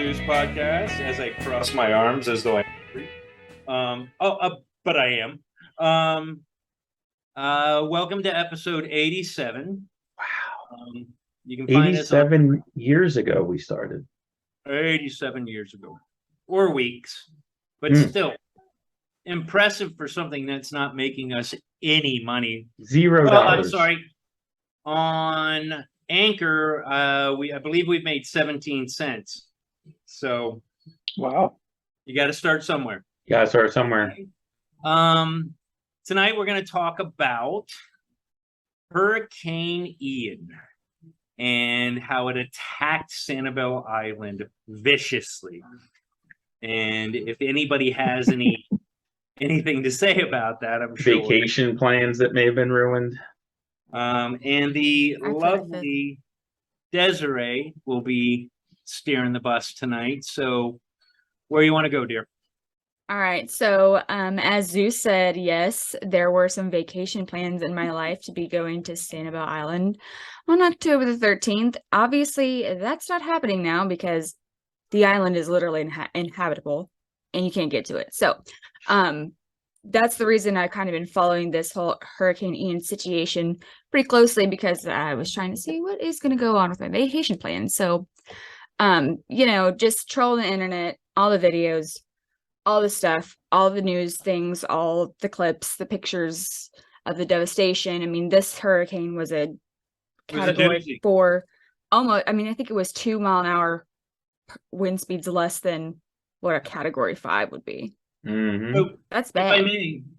Zeus podcast as I cross my arms as though but I am. Welcome to episode 87. Wow. You can find us 87 years ago we started. 87 years ago. Or weeks. But still impressive for something that's not making us any money. $0. I'm sorry. On Anchor, I believe we've made 17 cents. So, wow, you got to start somewhere. You got to start somewhere. Tonight we're going to talk about Hurricane Ian and how it attacked Sanibel Island viciously. And if anybody has anything to say about that, I'm sure. Vacation plans that may have been ruined. And the lovely Desiree will be steering the bus tonight. So where you want to go, dear? All right. So as Zeus said, yes, there were some vacation plans in my life to be going to Sanibel Island on October the 13th. Obviously, that's not happening now because the island is literally inhabitable and you can't get to it. So that's the reason I've kind of been following this whole Hurricane Ian situation pretty closely, because I was trying to see what is going to go on with my vacation plans. So, just trolling the internet, all the videos, all the stuff, all the news things, all the clips, the pictures of the devastation. I mean, this hurricane was a category 4, almost, I think it was 2-mile-an-hour wind speeds less than what a category 5 would be. Mm-hmm. So, that's bad.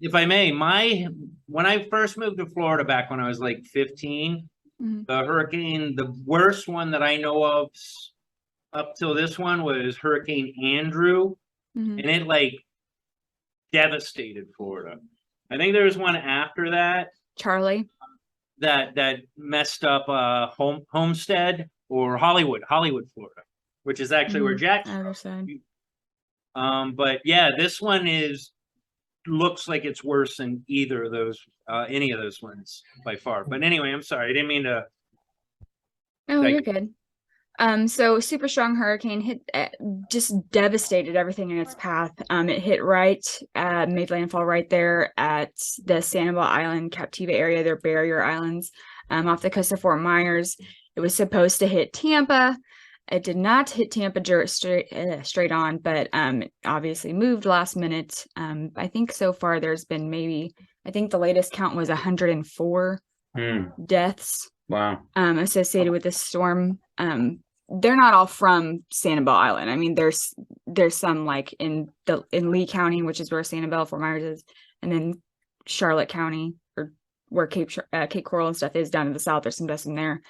If I may, when I first moved to Florida back when I was like 15, the hurricane, the worst one that I know of up till this one was Hurricane Andrew, and it devastated Florida. I think there was one after that, Charlie, that messed up Homestead or Hollywood, Florida, which is actually where Jack's from. But yeah, this one looks like it's worse than either of those, any of those ones by far. But anyway, I'm sorry, I didn't mean to. Oh, you're good. So super strong hurricane hit, just devastated everything in its path. It hit made landfall right there at the Sanibel Island Captiva area, their barrier islands, off the coast of Fort Myers. It was supposed to hit Tampa. It did not hit Tampa straight on, but it obviously moved last minute. I think so far there's been I think the latest count was 104 deaths. Wow. Associated with this storm. They're not all from Sanibel Island. There's some in Lee County, which is where Sanibel, Fort Myers is, and then Charlotte County, or where Cape Coral and stuff is down in the south. There's some deaths in there.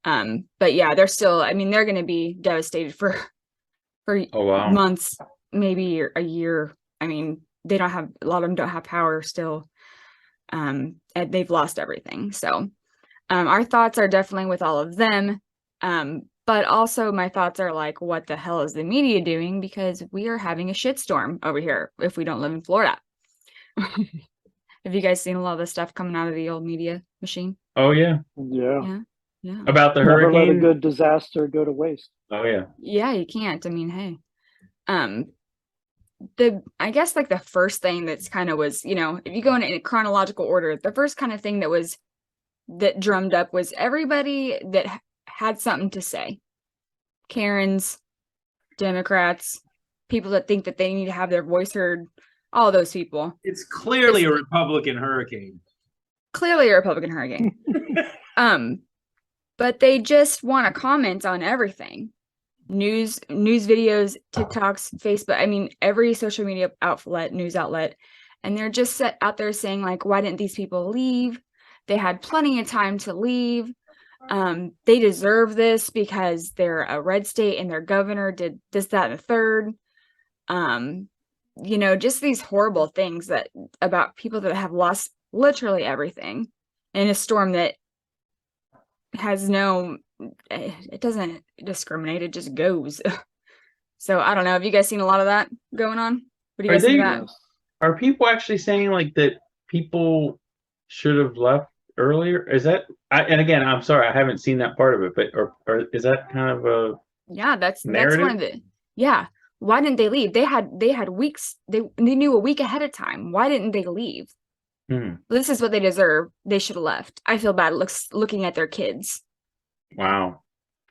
But yeah, they're still, they're going to be devastated for months, maybe a year. They don't have, a lot of them don't have power still. And they've lost everything. So, our thoughts are definitely with all of them. But also my thoughts are what the hell is the media doing? Because we are having a shitstorm over here if we don't live in Florida. Have you guys seen a lot of the stuff coming out of the old media machine? Oh, yeah. Yeah. About the Never hurricane? let a good disaster go to waste. Oh, yeah. Yeah, you can't. Hey. I guess the first thing that's kind of was, if you go in a chronological order, the first kind of thing that drummed up was everybody that had something to say. Karens, Democrats, people that think that they need to have their voice heard, all those people. It's clearly a Republican hurricane. But they just want to comment on everything. News videos, TikToks, Facebook, every social media news outlet. And they're just out there saying why didn't these people leave? They had plenty of time to leave. They deserve this because they're a red state and their governor did this, that, and the third. Just these horrible things about people that have lost literally everything in a storm that has it doesn't discriminate, it just goes. So I don't know. Have you guys seen a lot of that going on? What do you guys think of that? Are people actually saying that people should have left earlier? Is that, and again, I'm sorry, I haven't seen that part of it, but or is that kind of a that's narrative? one of the Yeah. Why didn't they leave? They had weeks. They knew a week ahead of time. Why didn't they leave? Hmm. This is what they deserve. They should have left. I feel bad looking at their kids. Wow.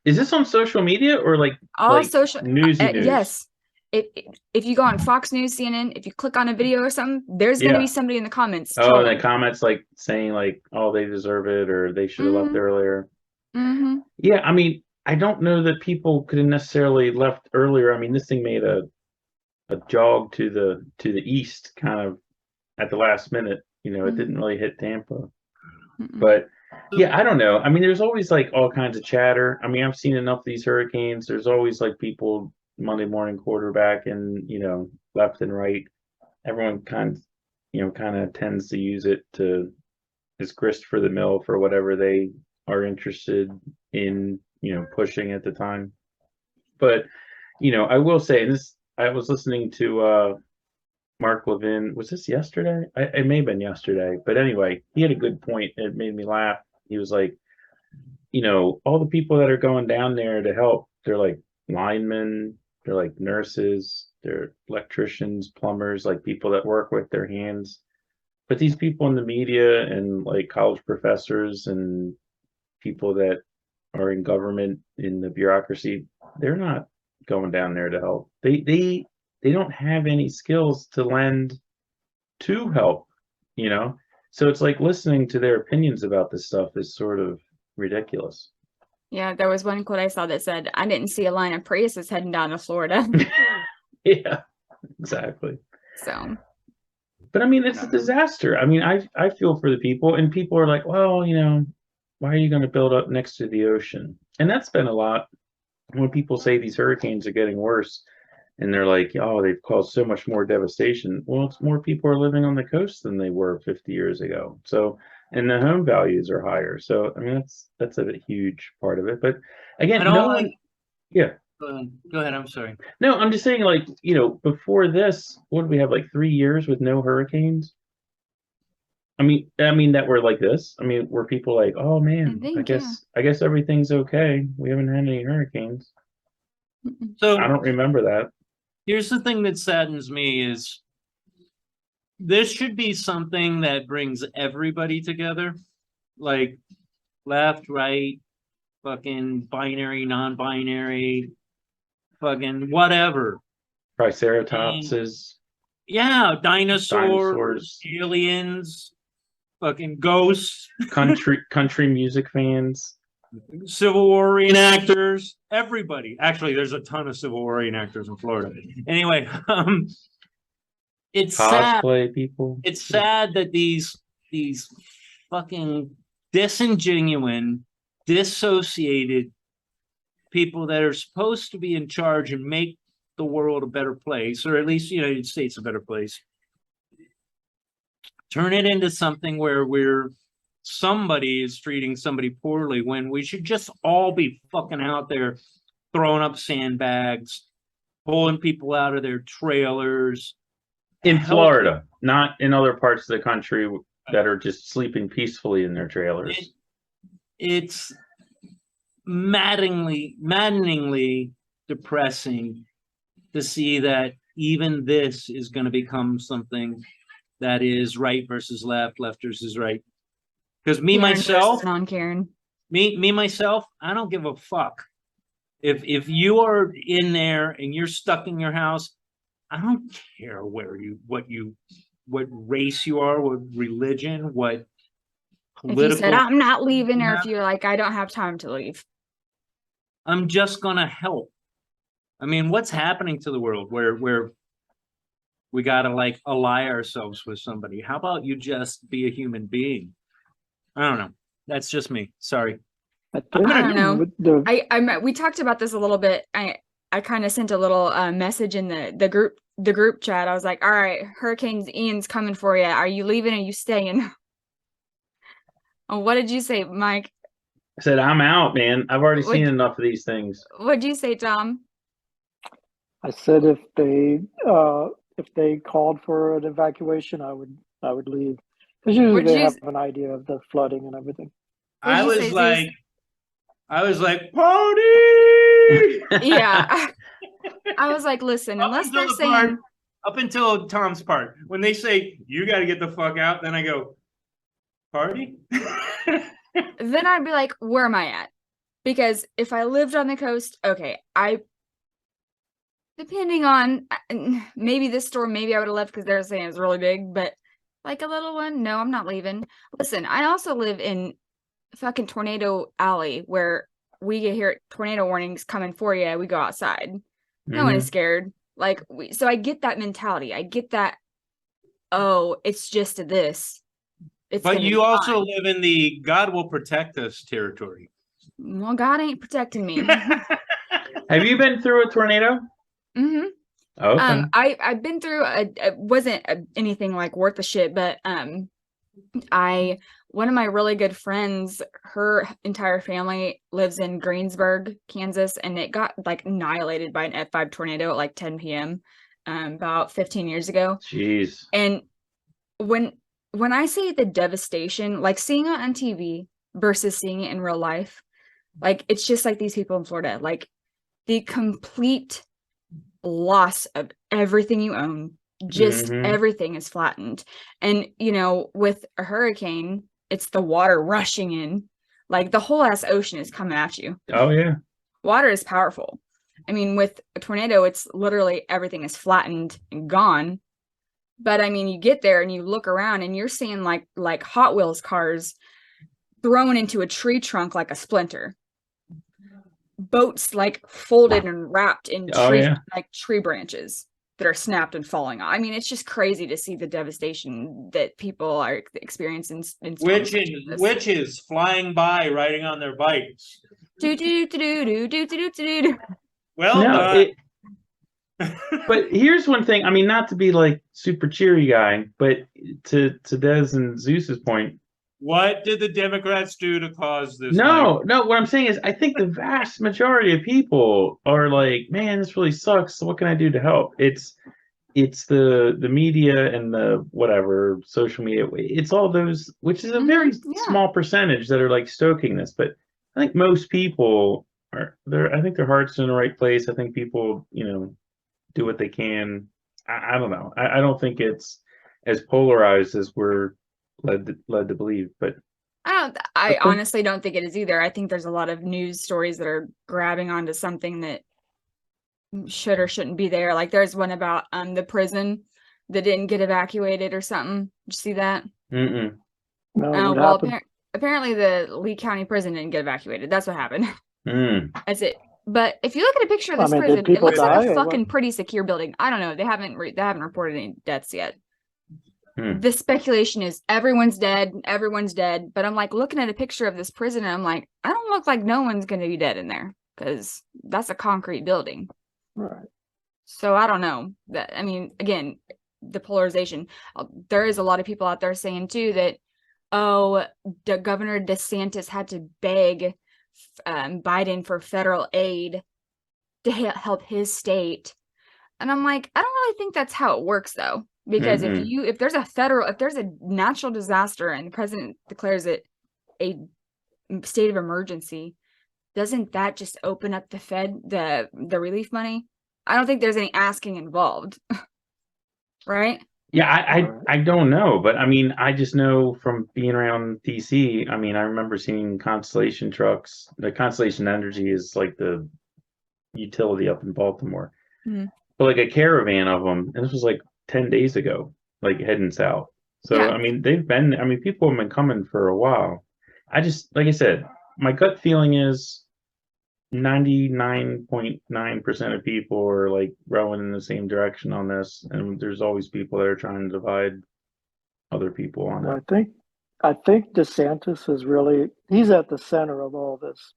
Is this on social media or like All social newsy news? yes. If you go on Fox News, CNN, if you click on a video or something, there's going to Yeah. be somebody in the comments Oh, and the trolling. comments like saying like, "Oh, they deserve it," or "They should have left Mhm. earlier." Mm-hmm. Yeah, I mean, I don't know that people could have necessarily left earlier. I mean, this thing made a jog to the east kind of at the last minute. You know, it didn't really hit Tampa. But yeah, I don't know. I mean, there's always like all kinds of chatter. I mean, I've seen enough of these hurricanes. There's always like people Monday morning quarterback and, left and right. Everyone kind of tends to use it to as grist for the mill for whatever they are interested in, pushing at the time. But, I will say, and this, I was listening to Mark Levin. Was this yesterday? It may have been yesterday, but anyway, he had a good point. It made me laugh. He was like, all the people that are going down there to help, they're like linemen, they're like nurses, they're electricians, plumbers, like people that work with their hands. But these people in the media and like college professors and people that are in government in the bureaucracy, they're not going down there to help. They don't have any skills to lend to help, you know? So it's like listening to their opinions about this stuff is sort of ridiculous. Yeah, there was one quote I saw that said, "I didn't see a line of Priuses heading down to Florida." Yeah, exactly. So, But I mean, it's a disaster. I mean, I feel for the people, and people are like, well, why are you going to build up next to the ocean? And that's been a lot when people say these hurricanes are getting worse, and they're like, oh, they've caused so much more devastation. Well, it's more people are living on the coast than they were 50 years ago. So, and the home values are higher. So, I mean, that's a huge part of it. But again, I don't no like. one, yeah. Go ahead. I'm sorry. No, I'm just saying, like, before this, what did we have, like 3 years with no hurricanes? I mean that were like this. I mean, were people like, oh man, I think, yeah. guess everything's okay. We haven't had any hurricanes. So I don't remember that. here's the thing that saddens me is this should be something that brings everybody together, like left, right, fucking binary, non-binary, fucking whatever. Triceratopses, Yeah, dinosaurs, dinosaurs, aliens, fucking ghosts, country music fans, Civil War reenactors, everybody. Actually, there's a ton of Civil War reenactors in Florida. Anyway, it's sad. cosplay people. It's sad that these fucking disingenuous, dissociated people that are supposed to be in charge and make the world a better place, or at least the United States a better place, turn it into something where somebody is treating somebody poorly when we should just all be fucking out there throwing up sandbags, pulling people out of their trailers. In Florida, not in other parts of the country that are just sleeping peacefully in their trailers. It's maddeningly depressing to see that even this is going to become something that is right versus left, left versus right. Because myself, non-Karen. Me myself, I don't give a fuck. If you are in there and you're stuck in your house, I don't care what race you are, what religion, what political. If you said, I'm not leaving, or if you're like, I don't have time to leave, I'm just gonna help. I mean, what's happening to the world where we gotta like ally ourselves with somebody? How about you just be a human being? I don't know. That's just me. Sorry. I don't know. We talked about this a little bit. I kind of sent a little message in the group chat. I was like, all right, Hurricane Ian's coming for you. Are you leaving or are you staying? Oh, what did you say, Mike? I said, I'm out, man. I've already seen enough of these things. What did you say, Tom? I said if they called for an evacuation, I would leave. Because usually they have an idea of the flooding and everything. I was like, party! Yeah. I was like, listen, Up unless until they're the part- saying, Up until Tom's part, when they say you got to get the fuck out, then I go, party. then I'd be like, where am I at? Because if I lived on the coast, okay, depending on maybe this store, maybe I would have left because they're saying it's really big, but like a little one, no, I'm not leaving. Listen, I also live in fucking Tornado Alley where we get here tornado warnings coming for you. We go outside. No one is scared. Like so I get that mentality. I get that. Oh, it's just this. It's But gonna you be also fine. live in the God will protect us territory. Well, God ain't protecting me. Have you been through a tornado? Mm-hmm. Okay. I've been through it wasn't anything like worth the shit, but one of my really good friends, her entire family lives in Greensburg, Kansas, and it got like annihilated by an F5 tornado at like 10 p.m. About 15 years ago. Jeez. And when I say the devastation, like seeing it on TV versus seeing it in real life, like it's just like these people in Florida, like the complete loss of everything you own, just everything is flattened. And with a hurricane, it's the water rushing in, like the whole ass ocean is coming at you. Oh yeah. Water is powerful. I mean, with a tornado, it's literally everything is flattened and gone. But I mean, you get there and you look around and you're seeing like Hot Wheels cars thrown into a tree trunk like a splinter. Boats like folded and wrapped in tree branches that are snapped and falling off. I mean, it's just crazy to see the devastation that people are experiencing in Witches flying by riding on their bikes. Well done. But here's one thing. I mean, not to be like super cheery guy, but to Des and Zeus's point, what did the Democrats do to cause this? No. What I'm saying is, I think the vast majority of people are like, "Man, this really sucks. So what can I do to help?" It's the media and the whatever social media. It's all those, which is a very small percentage that are like stoking this. But I think most people are there. I think their heart's in the right place. I think people, do what they can. I don't know. I don't think it's as polarized as we're led to believe, but I honestly don't think it is either. I think there's a lot of news stories that are grabbing onto something that should or shouldn't be there. Like there's one about the prison that didn't get evacuated or something. Did you see that? No, what happened? Apparently the Lee County prison didn't get evacuated. That's what happened. That's it. But if you look at a picture of this prison, it looks like a fucking pretty secure building. I don't know. They haven't reported any deaths yet. The speculation is everyone's dead, but I'm like looking at a picture of this prison and I'm like, I don't look like no one's going to be dead in there because that's a concrete building. Right. So I don't know that. I mean, again, the polarization, there is a lot of people out there saying too that, Governor DeSantis had to beg Biden for federal aid to help his state. And I'm like, I don't really think that's how it works though. Because if there's a natural disaster and the president declares it a state of emergency, doesn't that just open up the relief money? I don't think there's any asking involved. Right? Yeah, I don't know, but I mean, I just know from being around DC, I mean, I remember seeing Constellation trucks. The Constellation Energy is like the utility up in Baltimore. But like a caravan of them, and this was like 10 days ago, like heading south. So I mean, people have been coming for a while. Like I said, my gut feeling is 99.9% of people are like rowing in the same direction on this, and there's always people that are trying to divide other people on it. I think DeSantis he's at the center of all this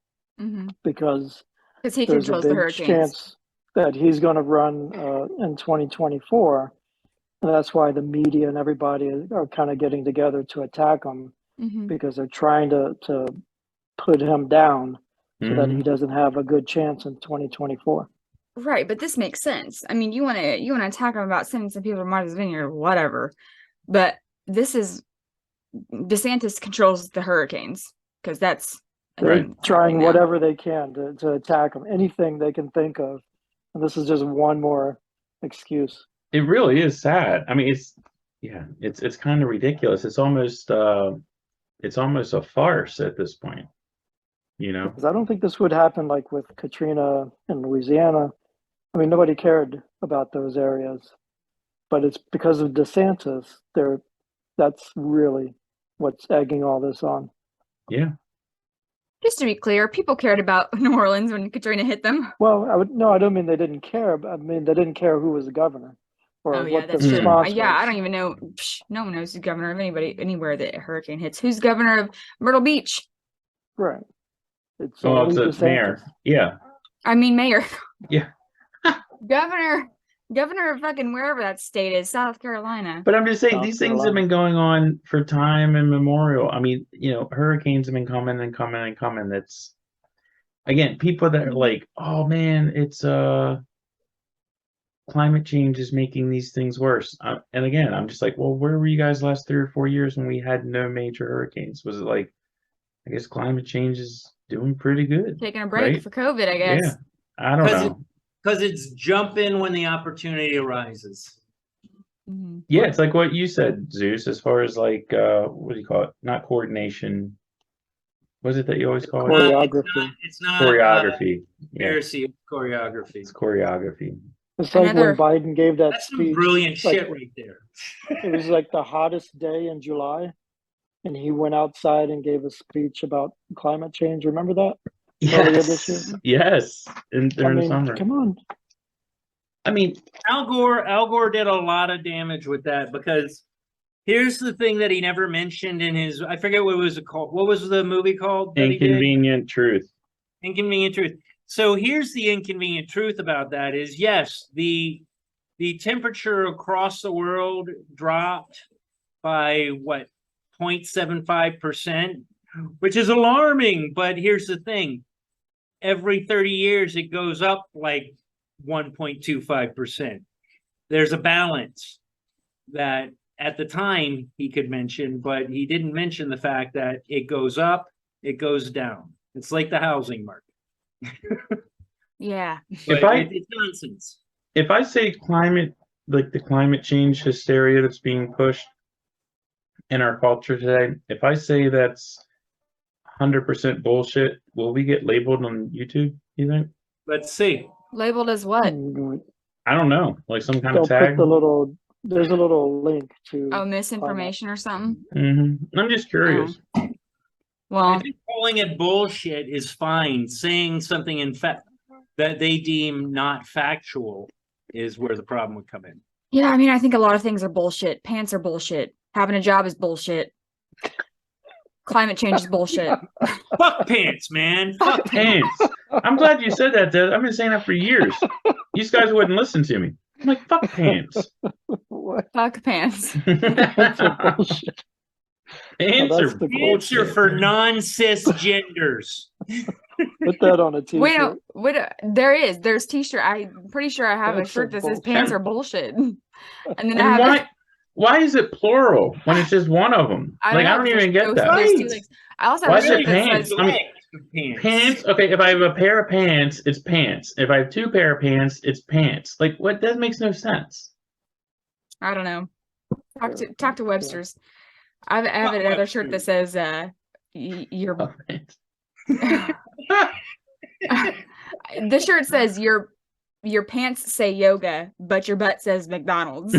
because he there's a controls the big hurricanes. chance that he's going to run in 2024. And that's why the media and everybody are kind of getting together to attack him because they're trying to put him down so that he doesn't have a good chance in 2024. Right, but this makes sense. I mean, you want to attack him about sending some people to Martha's Vineyard or whatever, but DeSantis controls the hurricanes because that's they're trying whatever they can to attack him, anything they can think of. And this is just one more excuse. It really is sad. I mean, it's kind of ridiculous. It's almost a farce at this point, you know? Because I don't think this would happen like with Katrina in Louisiana. I mean, nobody cared about those areas, but it's because of DeSantis. That's really what's egging all this on. Yeah. Just to be clear, people cared about New Orleans when Katrina hit them. Well, I don't mean they didn't care, but I mean they didn't care who was the governor or Oh yeah, what the that's true. response Yeah, I was. don't even know. No one knows who's governor of anywhere that a hurricane hits. Who's governor of Myrtle Beach? Right. It's Well, only it's a DeSantis. mayor. Yeah. I mean, mayor. Yeah. Governor of fucking wherever that state is, South Carolina. But I'm just saying, South these things have Carolina. been going on for time immemorial. I mean, hurricanes have been coming and coming and coming. That's, again, people that are like, oh man, it's climate change is making these things worse. And again, I'm just like, well, where were you guys last 3 or 4 years when we had no major hurricanes? Was it like, I guess climate change is doing pretty good, Taking a break right? for COVID, I guess. Yeah, I don't know. Because it's jump in when the opportunity arises. Mhm. Yeah, it's like what you said, Zeus, as far as like, what do you call it? Not coordination. What is it that you always call it? Choreography. It's not Choreography. Yeah, heresy, it's choreography. it's choreography. It's like Another- when Biden gave that That's some speech. brilliant like, shit right there. It was like the hottest day in July, and he went outside and gave a speech about climate change. Remember that? Earlier this Yes, year? yes, I during the mean, summer. come on. I mean, Al Gore did a lot of damage with that, because here's the thing that he never mentioned in his, I forget what it was called. What was the movie called that he did? Inconvenient Truth. Inconvenient Truth. So here's the inconvenient truth about that is, yes, the temperature across the world dropped by what, 0.75%, which is alarming. But here's the thing. Every 30 years, it goes up like 1.25%. There's a balance that at the time he could mention, but he didn't mention the fact that it goes up, it goes down. It's like the housing market. Yeah. But If it's nonsense. if I say climate, like the climate change hysteria that's being pushed in our culture today, if I say that's 100% bullshit, will we get labeled on YouTube, you think? Let's see. Labeled as what? I don't know, like some kind They'll of tag. put there's a little link to. Oh, misinformation or something? I'm just curious. I Well, think calling it bullshit is fine. Saying something in fact that they deem not factual is where the problem would come in. yeah, I mean, I think a lot of things are bullshit. Pants are bullshit. Having a job is bullshit. Climate change is bullshit. Fuck pants, man. Fuck Pants. I'm glad you said that, Dad. I've been saying that for years. These guys wouldn't listen to me. I'm like, fuck pants. What? Fuck pants. That's a bullshit. Pants that's are the Pants are bullshit. for non-cisgenders. Put that on a t-shirt. There's t-shirt. I'm pretty sure I have a Pants shirt are that says bullshit. pants are bullshit. And then I And have why is it plural when it's just one of them? I Like, know, I don't even get there's that. two legs. I also have Why a is it shirt that pants? says I mean, Pants. Pants. Okay, if I have a pair of pants, it's pants. If I have two pair of pants, it's pants. Like, what? That makes no sense. I don't know. Talk to Webster's. I have another shirt that says your Oh, pants. the shirt says your pants say yoga, but your butt says McDonald's.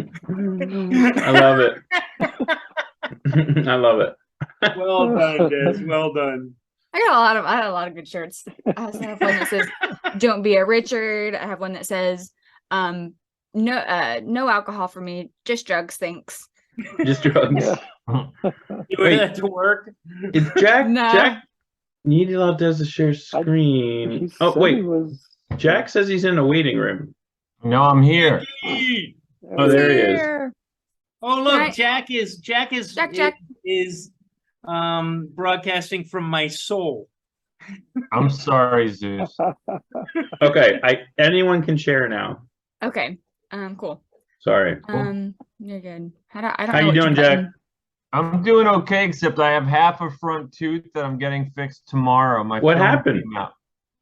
I love it. I love it. Well done, Des. Well done. I had a lot of good shirts. I also have one that says "Don't be a Richard." I have one that says no alcohol for me, just drugs, thanks. Just drugs. Yeah. You wear that to work? Is Jack? No. Jack needed allowed Des to share screen. He Oh said wait, he was. Jack says he's in the waiting room. No, I'm here. Oh, there he is. Here. Oh Can look, I- Jack Jack. is broadcasting from my soul. I'm sorry, Zeus. Okay, anyone can share now. Okay. Cool. Sorry. You're good. I don't How know you which doing, Jack? button. I'm doing okay, except I have half a front tooth that I'm getting fixed tomorrow. My What film happened? came out.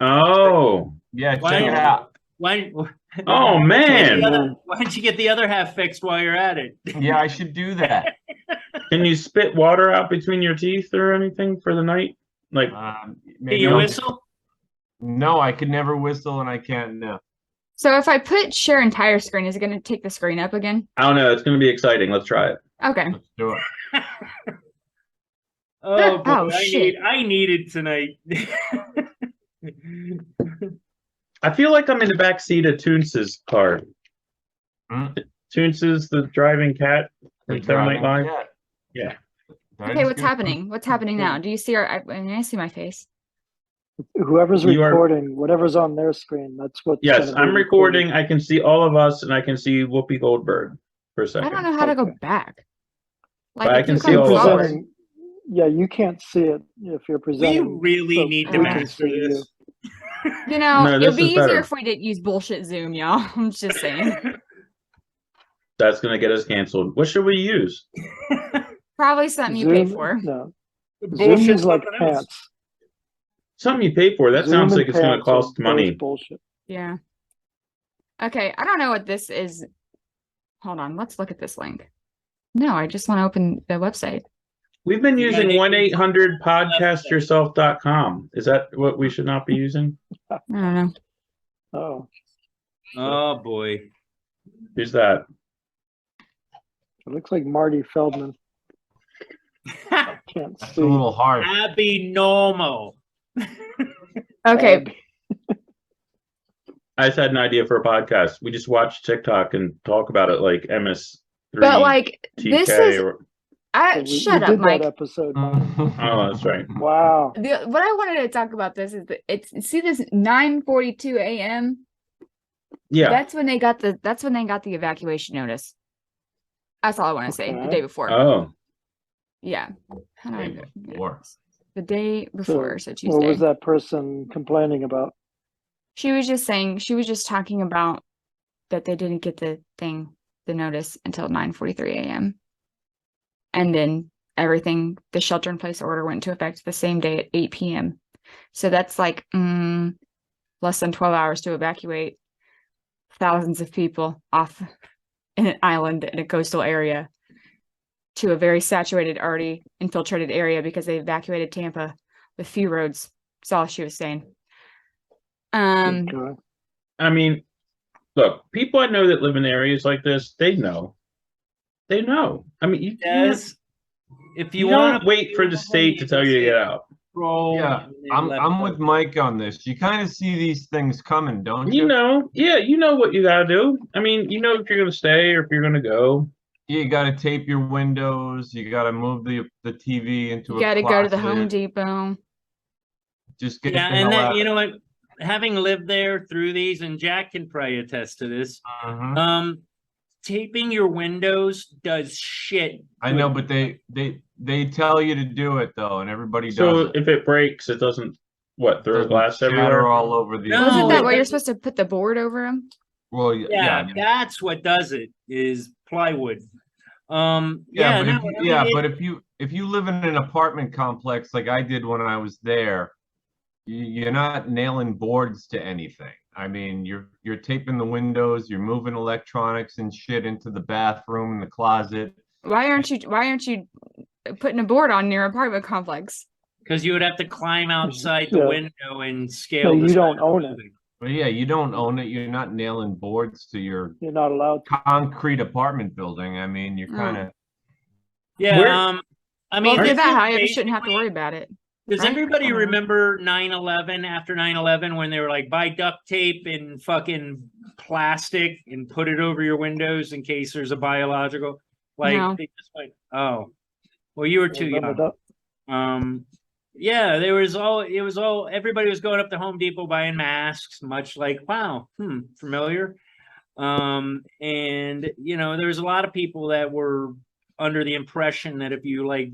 Oh, Yeah, Why- check it out. Why? oh man. Why don't you get the other half fixed while you're at it? Yeah, I should do that. Can you spit water out between your teeth or anything for the night? Like, Can Maybe you No. whistle? No, I could never whistle, and I can't now. So if I put share entire screen, is it going to take the screen up again? I don't know. It's going to be exciting. Let's try it. Okay. Let's do it. Oh, boy, Oh, shit. I need it tonight. I feel like I'm in the back seat of Toonce's car. Hmm? Toonce's the driving cat The from Saturday Night driving Live. cat. Yeah. That Okay, is what's good. happening? What's happening now? Do you see I see my face. Whoever's You are- recording, whatever's on their screen, that's what's Yes, gonna be I'm recording. I can see all of us, and I can see Whoopi Goldberg for a I second. don't know how to go Okay. back. But I if can you see come all of us. forward- Presenting, yeah, you can't see it if you're We presenting. really so need we to can master see this. You know, No, it this would be is easier better. if we didn't use bullshit Zoom, y'all. I'm just saying. That's going to get us canceled. What should we use? Probably something you pay Zoom, for. no, Zoom Bullshit is like something else. pants. Something you pay for. That Zoom sounds and like it's going to pants are cost both money. Bullshit. Yeah. Okay, I don't know what this is. Hold on, let's look at this link. No, I just want to open the website. We've been Yeah, using they- 1-800-podcastyourself.com. Is that what we should not be using? I don't know. Oh, Oh boy. Who's that? it looks like Marty Feldman. Can't That's see. a little hard. Abby normal. Okay, I just had an idea for a podcast. We just watch TikTok and talk about it like MS3 but like TK this is or shut we up, did Mike. that episode. Mike. oh, that's right. Wow. What I wanted to talk about this is that see this 9:42 a.m. Yeah. That's when they got the evacuation notice. That's all I want to say. The Okay. day before. Oh, Yeah. How do I Day go- before. The day before, so Tuesday. What was that person complaining about? She was just talking about that they didn't get the notice until 9:43 a.m. And then the shelter in place order went into effect the same day at 8 p.m. So that's like less than 12 hours to evacuate thousands of people off in an island in a coastal area to a very saturated, already infiltrated area because they evacuated Tampa with few roads. That's all she was saying. Okay. I mean, look, people I know that live in areas like this, they know. They know. I mean, you can't, Yes. If you you want don't wait for the state to tell you to get out. Yeah, I'm with Mike on this. You kind of see these things coming, don't you? You know, yeah, you know what you gotta do. I mean, you know if you're gonna stay or if you're gonna go. You got to tape your windows. You got to move the TV into You a got to go to the closet. Home Depot. Just get Yeah, the and hell that out. you know what? Having lived there through these, and Jack can probably attest to this. Mhm. Taping your windows does shit. I know, but they tell you to do it though, and everybody does So it. if it breaks, it doesn't throw Doesn't glass shatter everywhere. all over the. No, Wasn't that it what you're doesn't- supposed to put the board over them? Well, Yeah, that's what does it is plywood. yeah, no, but I mean, but if you live in an apartment complex like I did when I was there, you're not nailing boards to anything. I mean, you're taping the windows, you're moving electronics and shit into the bathroom and the closet. Why aren't you putting a board on your apartment complex? because you would have to climb outside the Yeah. window and scale. No, the you don't side of the own it. building. But yeah, you don't own it. You're not nailing boards to your You're not allowed to. concrete apartment building. I mean, you're Mm. kind of. Yeah, Where- I Well, mean, if you're this that is high, you shouldn't have to basically- worry about it. Does right? everybody Uh-huh. remember 9/11 after 9/11 when they were like buy duct tape and fucking plastic and put it over your windows in case there's a biological? Like No. they just went, oh, well, you were too Remember young. that? Yeah, it was all everybody was going up to Home Depot buying masks, much like wow, familiar. And you know, there was a lot of people that were under the impression that if you like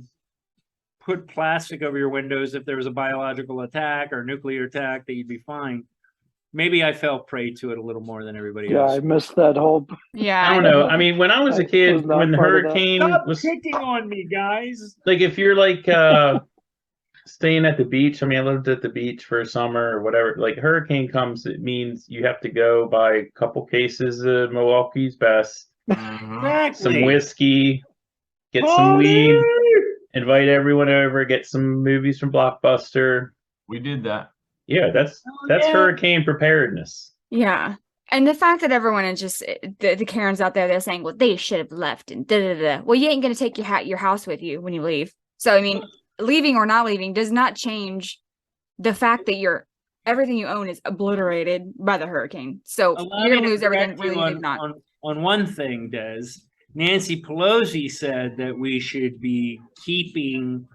put plastic over your windows, if there was a biological attack or nuclear attack, that you'd be fine. maybe I fell prey to it a little more than everybody Yeah, else. I missed that whole. Yeah. I don't know. I mean, when I was a I kid, was not when the part of that. hurricane Stop was picking on me, guys. like, if you're like staying at the beach. I mean, I lived at the beach for summer or whatever. Like, hurricane comes, it means you have to go buy a couple cases of Milwaukee's Best, Mhm. Exactly. some whiskey, get some Party! weed, invite everyone over, get some movies from Blockbuster. We did that. Yeah, that's yeah. hurricane preparedness. Yeah. And the fact that everyone is just the Karens out there, they're saying, well, they should have left and da da da. Well, you ain't gonna take your house with you when you leave. So I mean, leaving or not leaving does not change the fact that everything you own is obliterated by the hurricane. So Allow you're me gonna to lose everything correct you really if not. on one thing, Des. Nancy Pelosi said that we should be keeping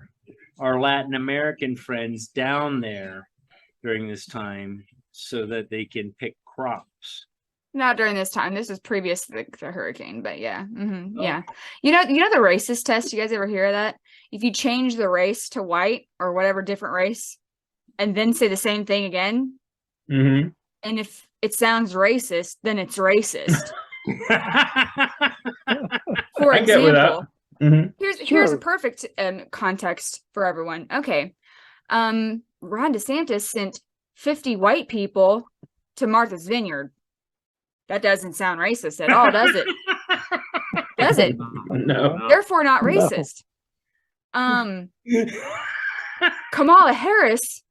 our Latin American friends down there during this time so that they can pick crops. Not during this time. This was previous to the hurricane, but yeah. Oh. Yeah. You know the racist test, you guys ever hear of that? If you change the race to white or whatever different race and then say the same thing again, Mm-hmm. and if it sounds racist, then it's racist. For I get with that. example, Mm-hmm. here's a Sure. perfect context for everyone. Okay. Ron DeSantis sent 50 white people to Martha's Vineyard. That doesn't sound racist at all, does it? Does it? No. Therefore not No. racist. Kamala Harris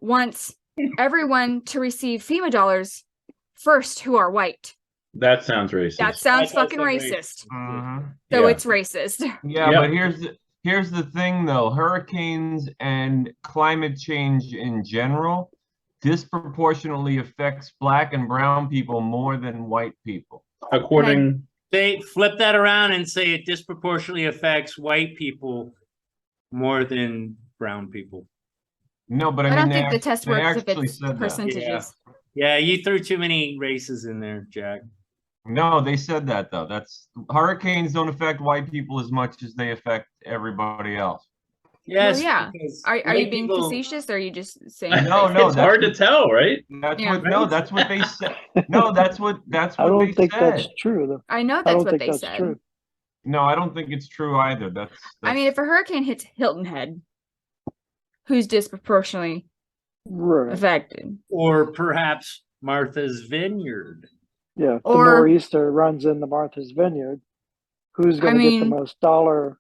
wants everyone to receive FEMA dollars first who are white. That sounds racist. That sounds That does fucking sound racist. Mhm. So Yeah. it's racist. Yeah, Yep. but here's the thing though. Hurricanes and climate change in general disproportionately affects black and brown people more than white people. According, They flip that around and say it disproportionately affects white people more than brown people. No, but I I mean don't they think the act- test they works if actually it's said that. percentages. Yeah, you threw too many races in there, Jack. No, they said that though. That's hurricanes don't affect white people as much as they affect everybody else. Yes, yeah. because Are you white being people- facetious or are you just saying No, racist? no, it's that's hard to what- tell, right? That's Yeah. what no, that's what they said. No, that's what I don't they think said. that's true, though. I know I that's don't what think they that's said. true. No, I don't think it's true either. That's I mean, if a hurricane hits Hilton Head, who's disproportionately Right. affected? or perhaps Martha's Vineyard. Yeah. If the Or- nor'easter runs into Martha's Vineyard, who's going to get the mean- most dollar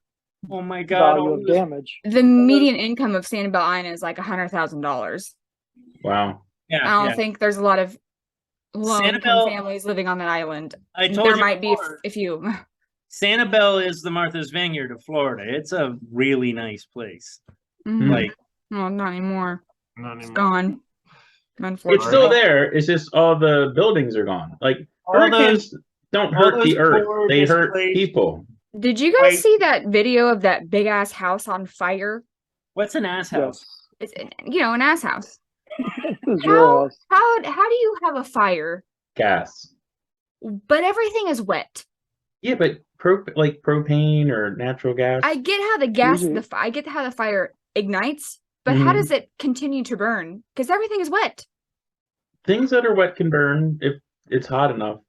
Oh my God! value all of those- damage? The median income of Sanibel Island is like $100,000. Wow. Yeah, I don't yeah. think there's a lot of low-income Sanibel- families living on that island. I told There you might be before, a few. Sanibel is the Martha's Vineyard of Florida. It's a really nice place. Mhm. Like, No, not anymore. not It's anymore. gone. It's Unfortunately. still there. It's just all the buildings are gone. Like, all hurricanes don't all hurt the those earth. poor They hurt displaced- people. Did you guys Wait. see that video of that big ass house on fire? what's an ass house? Yes. It's an ass house. It's your house. How do you have a fire, Gas. but everything is wet? Yeah, but like propane or natural gas. I get how the gas, Usually- I get how the fire ignites, but how Mhm. does it continue to burn? Because everything is wet. Things that are wet can burn if it's hot enough.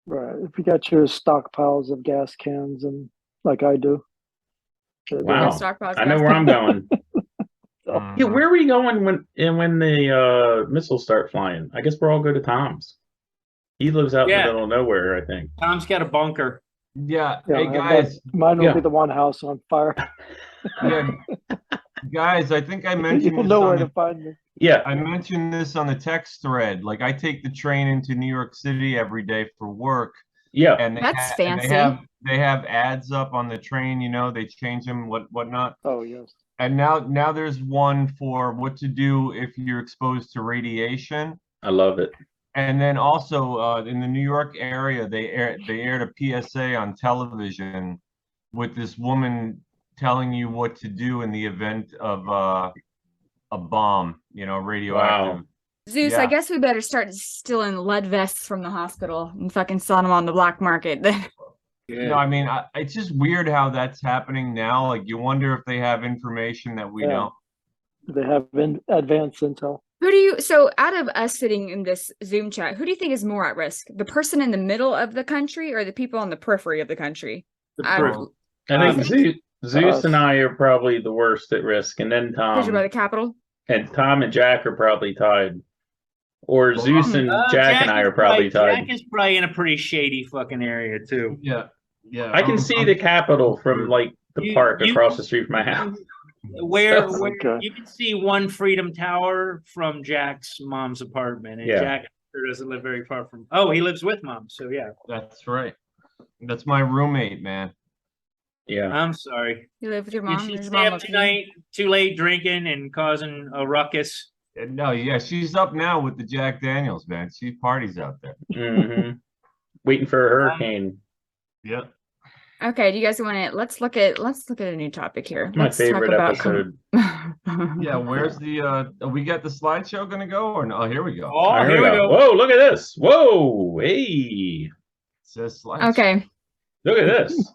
Right. If you got your stockpiles of gas cans and like I do. Wow. Stockpiles I know gas. where I'm going. Mhm. Yeah, where are we going when the missiles start flying? I guess we'll all go to Tom's. He lives out in Yeah. the middle of nowhere, I think. Tom's got a bunker. Yeah. Yeah, Hey I bet guys. mine will Yeah. be the one house on fire. Yeah. Guys, I think I mentioned You'll this know on where the to find me. Yeah. I mentioned this on the text thread. Like I take the train into New York City every day for work, Yeah. and That's and fancy. they have ads up on the train. You know, they change them, whatnot. Oh, yes. And now there's one for what to do if you're exposed to radiation. I love it. And then also in the New York area, they aired a PSA on television with this woman telling you what to do in the event of a bomb, radioactive. Wow. Zeus, I Yeah. guess we better start stealing lead vests from the hospital and fucking selling them on the black market. No, I mean, it's just weird how that's happening now. Like, you wonder if they have information that we Yeah. don't. They have advanced intel. So out of us sitting in this Zoom chat, who do you think is more at risk? The person in the middle of the country or the people on the periphery of the country? The I- periphery. I think Zeus and Us. I are probably the worst at risk, and then Because you're by Tom the Capitol? and Jack are probably tied. Or Zeus and Jack and I are probably tied. Jack is probably in a pretty shady fucking area too. Yeah, yeah. I can see the Capitol from like the park across the street from my house. Where Okay. you can see one Freedom Tower from Jack's mom's apartment, and Yeah. Jack sure doesn't live very far from. Oh, he lives with mom, so yeah. That's right. That's my roommate, man. Yeah. I'm sorry. You live with your Did mom? she Does your stay mom up live with you? tonight too late drinking and causing a ruckus? No, yeah, she's up now with the Jack Daniels, man. She parties out there. hmm Waiting for a hurricane. Yeah. Okay, do you guys want to let's look at a new topic here. My Let's talk favorite about episode. Yeah, where's the we got the slideshow gonna go or no? Oh, here we go. Oh, Here here we go. Whoa, look at this. Whoa, hey. It says slideshow. Okay. Look at this.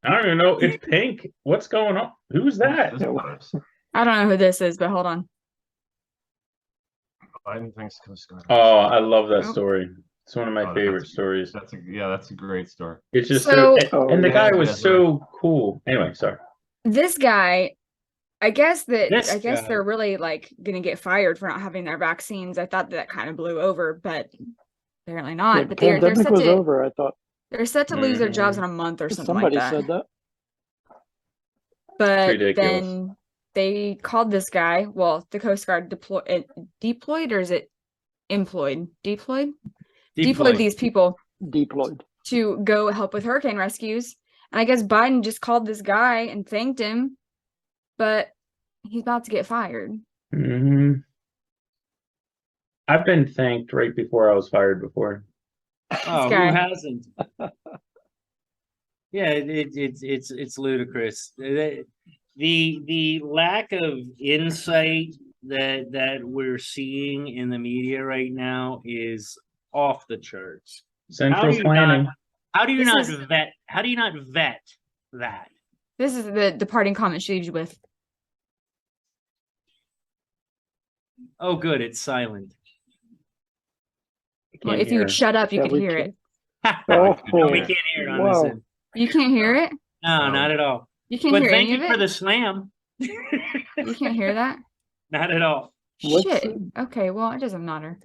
I don't even know. It's pink. What's going on? Who's that? This person. I don't know who this is, but hold on. Biden thinks Coast Guard. Oh, I love that Oh. story. It's one of my Oh, favorite that's- stories. That's a great story. It's just So- and the yeah, guy was yeah, so cool. Anyway, sorry. This guy, I guess This guy. they're really like gonna get fired for not having their vaccines. I thought that kind of blew over, but apparently not. The But they're pandemic set was to over, I thought. they're set to lose their jobs in a month or something Somebody like that. said that. But ridiculous. then they called this guy. Well, the Coast Guard deployed, or is it employed? Deployed these people Deployed. to go help with hurricane rescues. And I guess Biden just called this guy and thanked him, but he's about to get fired. hmm I've been thanked right before I was fired before. Oh, who guy. hasn't? Yeah, it's ludicrous. The lack of insight that we're seeing in the media right now is off the charts. Central do you planning. How do you This not is- vet? How do you not vet that? This is the departing comment she leaves you with. Oh, good, it's silent. I Well, can't if you hear. would shut up, you Yeah, could we hear can't- it. Oh, No, we can't hear it on this Wow. end. You can't hear it? No, No. not at all. You can't But hear thank any you of for it? the slam. You can't hear that? Not at all. What's Shit. the- Okay, well, it doesn't matter.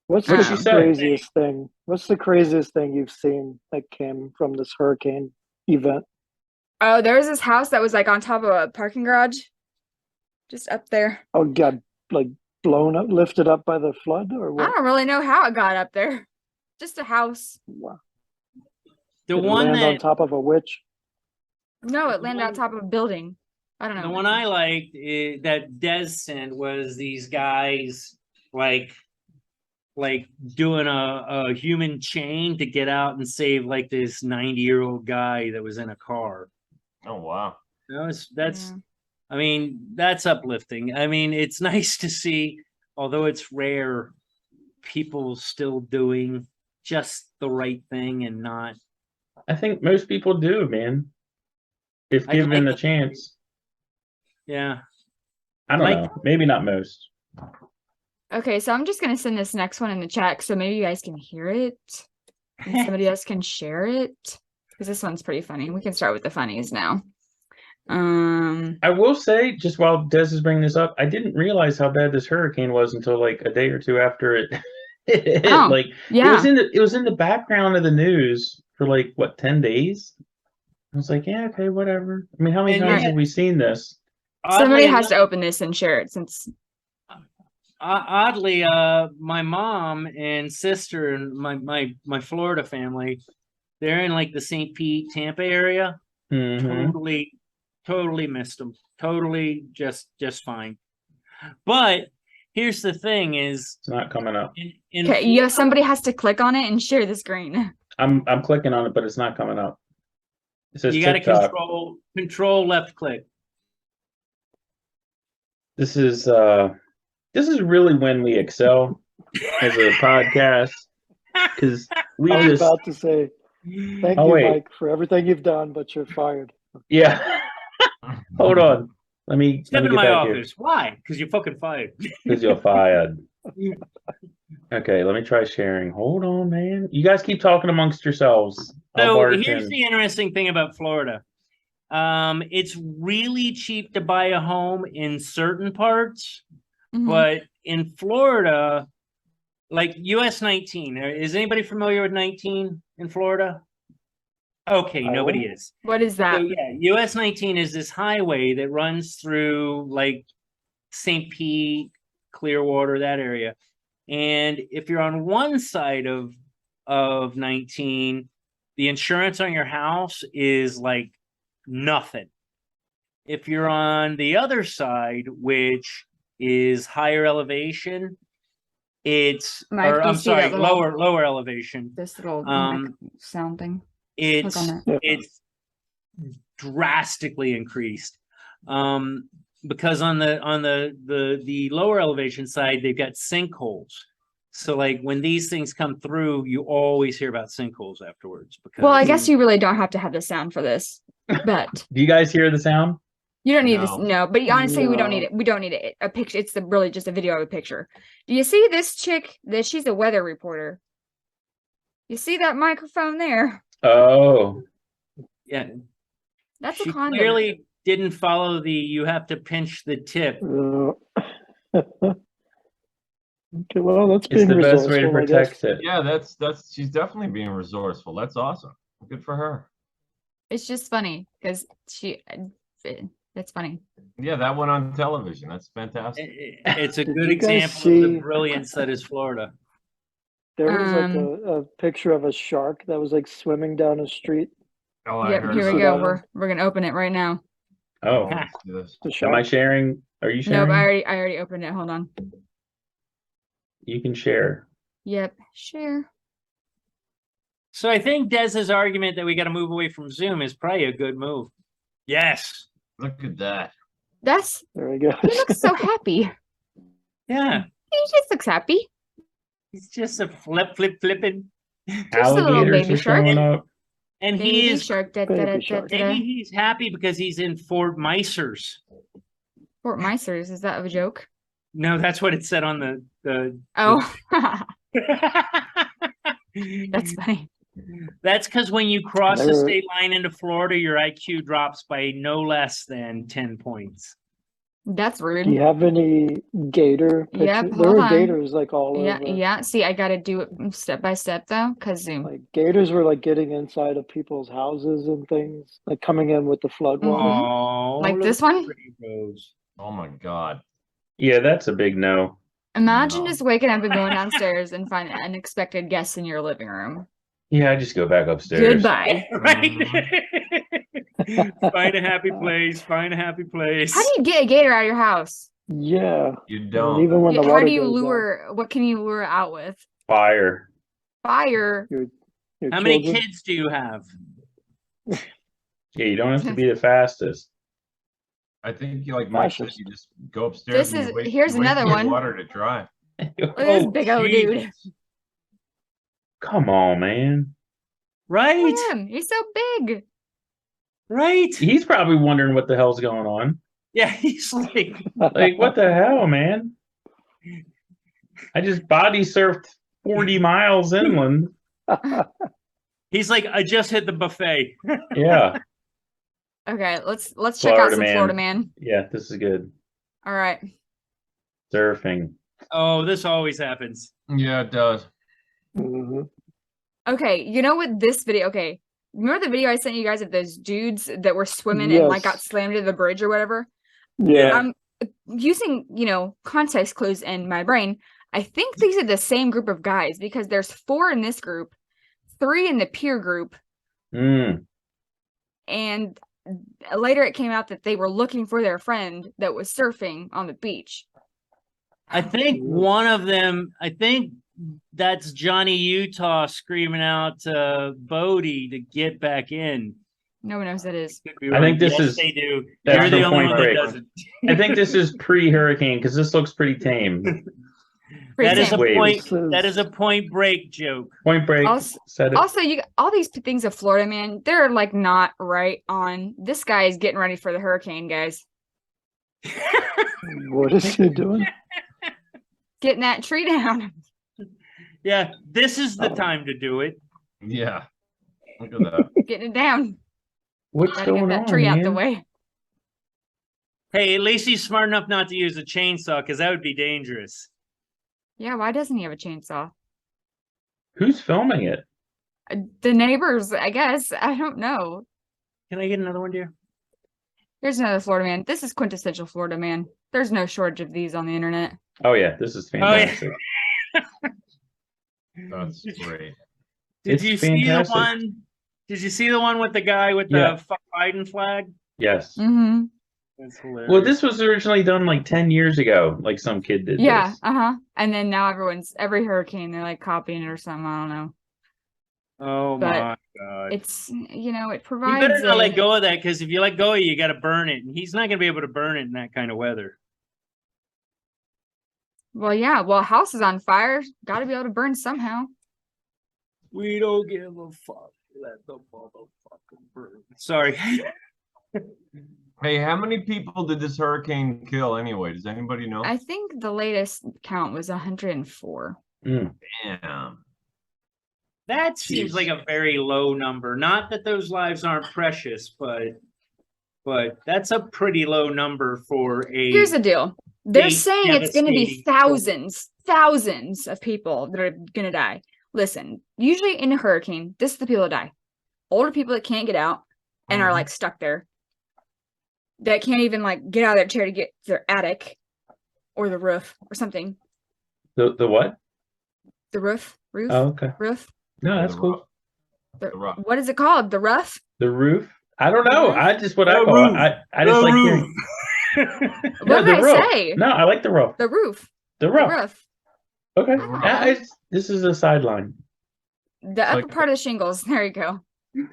What's What'd the she say? craziest thing? What's the craziest thing you've seen that came from this hurricane event? Oh, there was this house that was like on top of a parking garage. Just up there. Oh, got like blown up, lifted up by the flood, or I what? don't really know how it got up there. Just a house. Wow. The Did it one land on that top of a witch? No, it The landed on one- top of a building. I don't know. the one I liked that Des sent was these guys like doing a human chain to get out and save like this 90-year-old guy that was in a car. Oh wow. That's Yeah. I mean, that's uplifting. I mean, it's nice to see, although it's rare, people still doing just the right thing and not. I think most people do, man. If I given like a chance. Yeah. I don't like- know. Maybe not most. Okay, so I'm just gonna send this next one in the chat so maybe you guys can hear it. And somebody else can share it. Because this one's pretty funny. We can start with the funnies now. I will say, just while Des is bringing this up, I didn't realize how bad this hurricane was until like a day or two after it hit. Oh, Like yeah. it was in the background of the news for like what, 10 days? I was like, yeah, okay, whatever. I mean, how many And times yet- have we seen this? Somebody Oddly has to open this and share it since oddly, my mom and sister and my Florida family, they're in like the St. Pete, Tampa area. Mhm. Totally missed them. Totally just fine. But here's the thing: is It's not coming up. in okay, yeah, somebody has to click on it and share the screen. I'm clicking on it, but it's not coming up. It says you got to TikTok. control left click. This is really when we excel as a podcast, because we I was just about to say, thank Oh, you, wait. Mike, for everything you've done, but you're fired. yeah. Hold on. Step get in my back here. office. Why? Because you're fucking fired. Because you're fired. Okay, let me try sharing. Hold on, man. You guys keep talking amongst yourselves. I'll So barge here's in. the interesting thing about Florida. It's really cheap to buy a home in certain parts, but in Florida, like US 19, is anybody familiar with 19 in Florida? Okay, nobody is. What is that? So yeah, US 19 is this highway that runs through like St. Pete, Clearwater, that area. And if you're on one side of 19, the insurance on your house is like nothing. If you're on the other side, which is higher elevation, it's Mike, or do you I'm see that sorry, little- lower elevation. This little Um, sound thing. It's on it's drastically increased. Because on the lower elevation side, they've got sinkholes. So like when these things come through, you always hear about sinkholes afterwards. Because Well, I guess you really don't have to have the sound for this, but Do you guys hear the sound? you don't need this. No. No, but honestly, we don't No. need it. We don't need it. A picture. It's really just a video of a picture. Do you see this chick? That she's a weather reporter. You see that microphone there? Oh, yeah, That's she a condom. clearly didn't follow the you have to pinch the tip. Okay, well, that's it's being the best way to resourceful, I guess. protect it. Yeah, that's she's definitely being resourceful. That's awesome. Good for her. It's just funny because that's funny. Yeah, that went on television. That's fantastic. It's a Did good you guys example of the see- brilliance that is Florida. There was like a picture of a shark that was like swimming down a street. Oh, I Yep, heard here we about go. that. We're gonna open it right now. Oh, that. Let's do this. The am I shark. sharing? Are you Nope, sharing? I already opened it. Hold on. You can share. Yep, share. So I think Dez's argument that we got to move away from Zoom is probably a good move. Yes. Look at that. That's There he goes. he looks so happy. Yeah. He just looks happy. He's just a flipping. Just a little Alligators baby are shark. showing up. And Baby he is shark. Da, da, Baby da, da, shark. da, da. maybe he's happy because he's in Fort Mysers. Fort Mysers. Is that a joke? No, that's what it said on the Oh, that's funny. That's because when you cross the Never- state line into Florida, your IQ drops by no less than 10 points. That's rude. Do you have any gator pictures? Yep, There hold were on. gators like all Yeah, over. yeah. See, I gotta do it step by step though, cause Zoom. Like gators were like getting inside of people's houses and things, like coming in with the flood water. Oh, Like look this at the one? pretty rose. Oh my God. Yeah, that's a big no. Imagine No. just waking up and going downstairs and finding unexpected guests in your living room. Yeah, I just go back upstairs. Goodbye. Right? Find a happy place. Find a happy place. How do you get a gator out of your house? Yeah. You And don't. even when the How water do you goes down, lure? What can you lure out with? Fire. Fire. your How many children- kids do you have? Yeah, you don't have to be the fastest. I think you like Mike said, Fascist. you just go upstairs. This and is- you wait, here's you wait another for the one. Water to dry. Look at this Oh, big old dude. Jesus. Come on, man. Right? Look at him. He's so big. Right? He's probably wondering what the hell's going on. Yeah, he's like, Like, what the hell, man? I just body surfed 40 miles inland. he's like, I just hit the buffet. Yeah. Okay, let's check out Florida some man. Florida man. Yeah, this is good. All right. Surfing. Oh, this always happens. Yeah, it does. Mhm. Okay, you know what this video, okay. Remember the video I sent you guys of those dudes that were swimming and like got Yes. slammed into the bridge or whatever? Yeah. I'm using, context clues in my brain. I think these are the same group of guys because there's 4 in this group, 3 in the peer group, Mm. and later it came out that they were looking for their friend that was surfing on the beach. I think one of them, I think that's Johnny Utah screaming out to Bodie to get back in. No one knows who that is. Could be I wrong. think this Yes, is- they do. that's You're the from only Point one that Break. doesn't. I think this is pre-hurricane because this looks pretty tame. That is a Pretty Waves. point. That is a Point Break joke. Point Break Also- said it. Also, all these things of Florida, man, they're like not right on. This guy is getting ready for the hurricane, guys. What is he doing? Getting that tree down. Yeah, this is the Oh. time to do it. Yeah. Look at that. Getting it down. What's Gotta get going that on, tree out the man? way. Hey, at least he's smart enough not to use a chainsaw, because that would be dangerous. Yeah, why doesn't he have a chainsaw? Who's filming it? The neighbors, I guess. I don't know. Can I get another one, dear? Here's another Florida man. This is quintessential Florida man. There's no shortage of these on the internet. Oh yeah, this is Oh, yeah. fantastic. That's great. Did It's you see the fantastic. one? Did you see the one with the guy with Yeah. the fuck Biden flag? Yes. Mm-hmm. That's hilarious. Well, this was originally done like 10 years ago. Like some kid did Yeah, this. And then now every hurricane, they're like copying it or something. I don't know. Oh but my god! It's, it You provides better not a- let go of that, because if you let go, you got to burn it, and he's not going to be able to burn it in that kind of weather. Well, yeah. Well, house is on fire. Got to be able to burn somehow. We don't give a fuck. Let the motherfucker burn. Sorry. Hey, how many people did this hurricane kill anyway? Does anybody know? I think the latest count was 104. Mm. Damn. That seems Jeez. like a very low number. Not that those lives aren't precious, but that's a pretty low number for a. Here's the deal. They're a saying it's going to be devastating thousands of people that are going to die. Listen, usually in a hurricane, this is the people that die. Older people that can't get out and are like stuck there. That can't even like get out of their chair to get to their attic or the roof or something. The what? The roof? Oh, okay. Roof? No, that's The cool. rough- the rough. What is it called? The roof? The roof? I don't know. roof? I just what I The call roof. it. I just The like roof. hearing. What No, did the I roof. say? No, I like the roof. The roof. The The roof. roof. Okay. Oh. This is a sideline. The upper Like- part of the shingles. There you go. People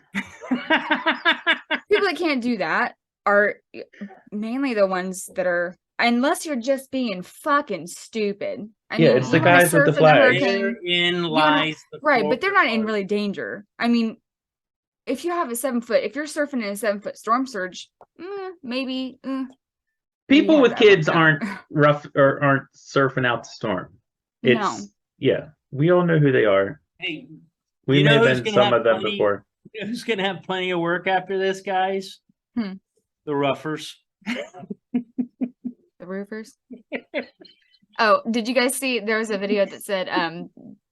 that can't do that are mainly the ones that are, unless you're just being fucking stupid. I Yeah, mean, it's you the wanna guys with the surf in the flags. hurricane, Therein wanna- lies the right? But they're not in Florida really danger. I mean, if you have a 7 foot, if you're surfing in a 7 foot storm surge, maybe. People have with that kids worked out. aren't rough or aren't surfing out the storm. It's No. yeah. We all know who they are. Hey, We You may know have who's been gonna some have of them plenty- before. who's gonna have plenty of work after this, guys? Hmm. The roughers. The roofers. Oh, did you guys see? There was a video that said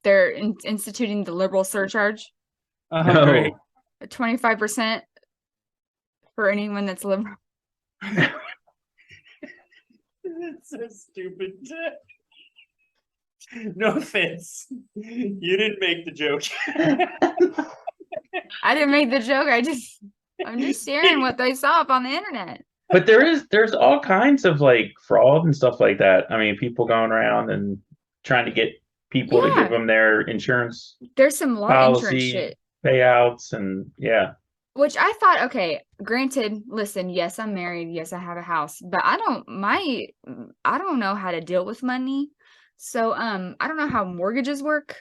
they're instituting the liberal surcharge, Oh, No. great. 25% for anyone that's liberal. It's so stupid. No offense. You didn't make the joke. I didn't make the joke. I'm just sharing what they saw up on the internet. But there's all kinds of like fraud and stuff like that. I mean, people going around and trying to get people to Yeah. give them their insurance There's some law insurance policy shit, payouts and yeah. which I thought, okay, granted, listen, yes, I'm married, yes, I have a house, but I don't know how to deal with money. So I don't know how mortgages work.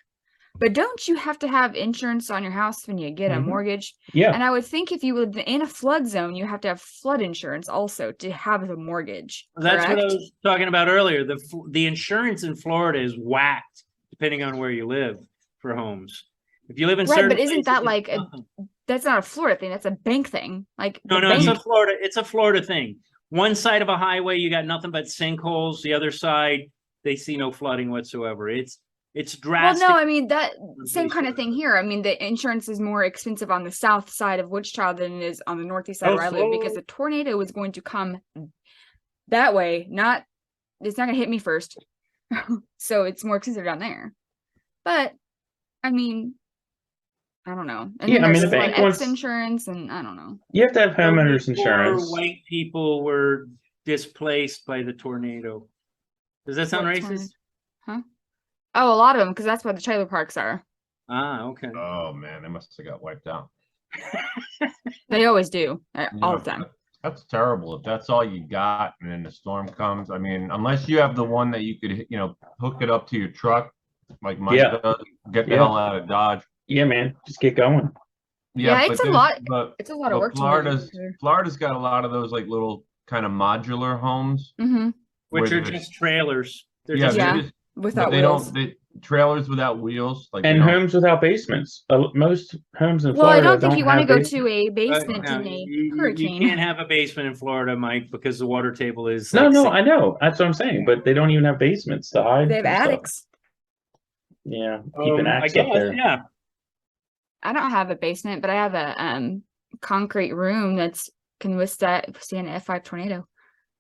But don't you have to have insurance on your house when you get a Mhm. mortgage? Yeah. And I would think if you live in a flood zone, you have to have flood insurance also to have the mortgage. That's what I correct? was talking about earlier. The insurance in Florida is whacked depending on where you live for homes. If you live in Right, certain but isn't that places, like it's a- nothing. That's not a Florida thing. That's a bank thing. Like No, the it's a bank- Florida thing. One side of a highway, you got nothing but sinkholes. The other side, they see no flooding whatsoever. It's Well, drastic. no, I mean that same kind of thing here. I mean, the insurance is more expensive on the south side of Wichita than it is on the northeast side Oh, where I live because so- the tornado is going to come that way. It's not going to hit me first, so it's more expensive down there. But I mean, I don't know. And Yeah, then I mean, there's the flood bank X wants- insurance, and I don't know. You have to have homeowners 34 insurance. White people were displaced by the tornado. Does that sound What racist? Oh, a lot of them because that's where the trailer parks are. Ah, okay. Oh man, they must have got wiped out. They always do all Yeah, the time. That's terrible. If that's all you got and then the storm comes, I mean, unless you have the one that you could, hook it up to your truck, like mine Yeah. does, get the Yeah. hell out of Dodge. Yeah, man. Just get going. Yeah, but it's a there's- lot. But, It's a lot of but work. to manage. Florida's got a lot of those like little kind of modular homes. Mm-hmm. Which where are there's- just trailers. They're Yeah, just they're Yeah. just, Without but they wheels. don't, trailers without wheels, like they And don't. homes without basements. Most homes in Well, I Florida don't think you want to have go basements. to a But basement no, in a you hurricane. can't have a basement in Florida, Mike, because the water table is No, like no, six- I know. That's what I'm saying. But they don't even have basements to hide They have from stuff. attics. Yeah, keep an I axe guess, up there. yeah. I don't have a basement, but I have a concrete room that's can withstand an F5 tornado.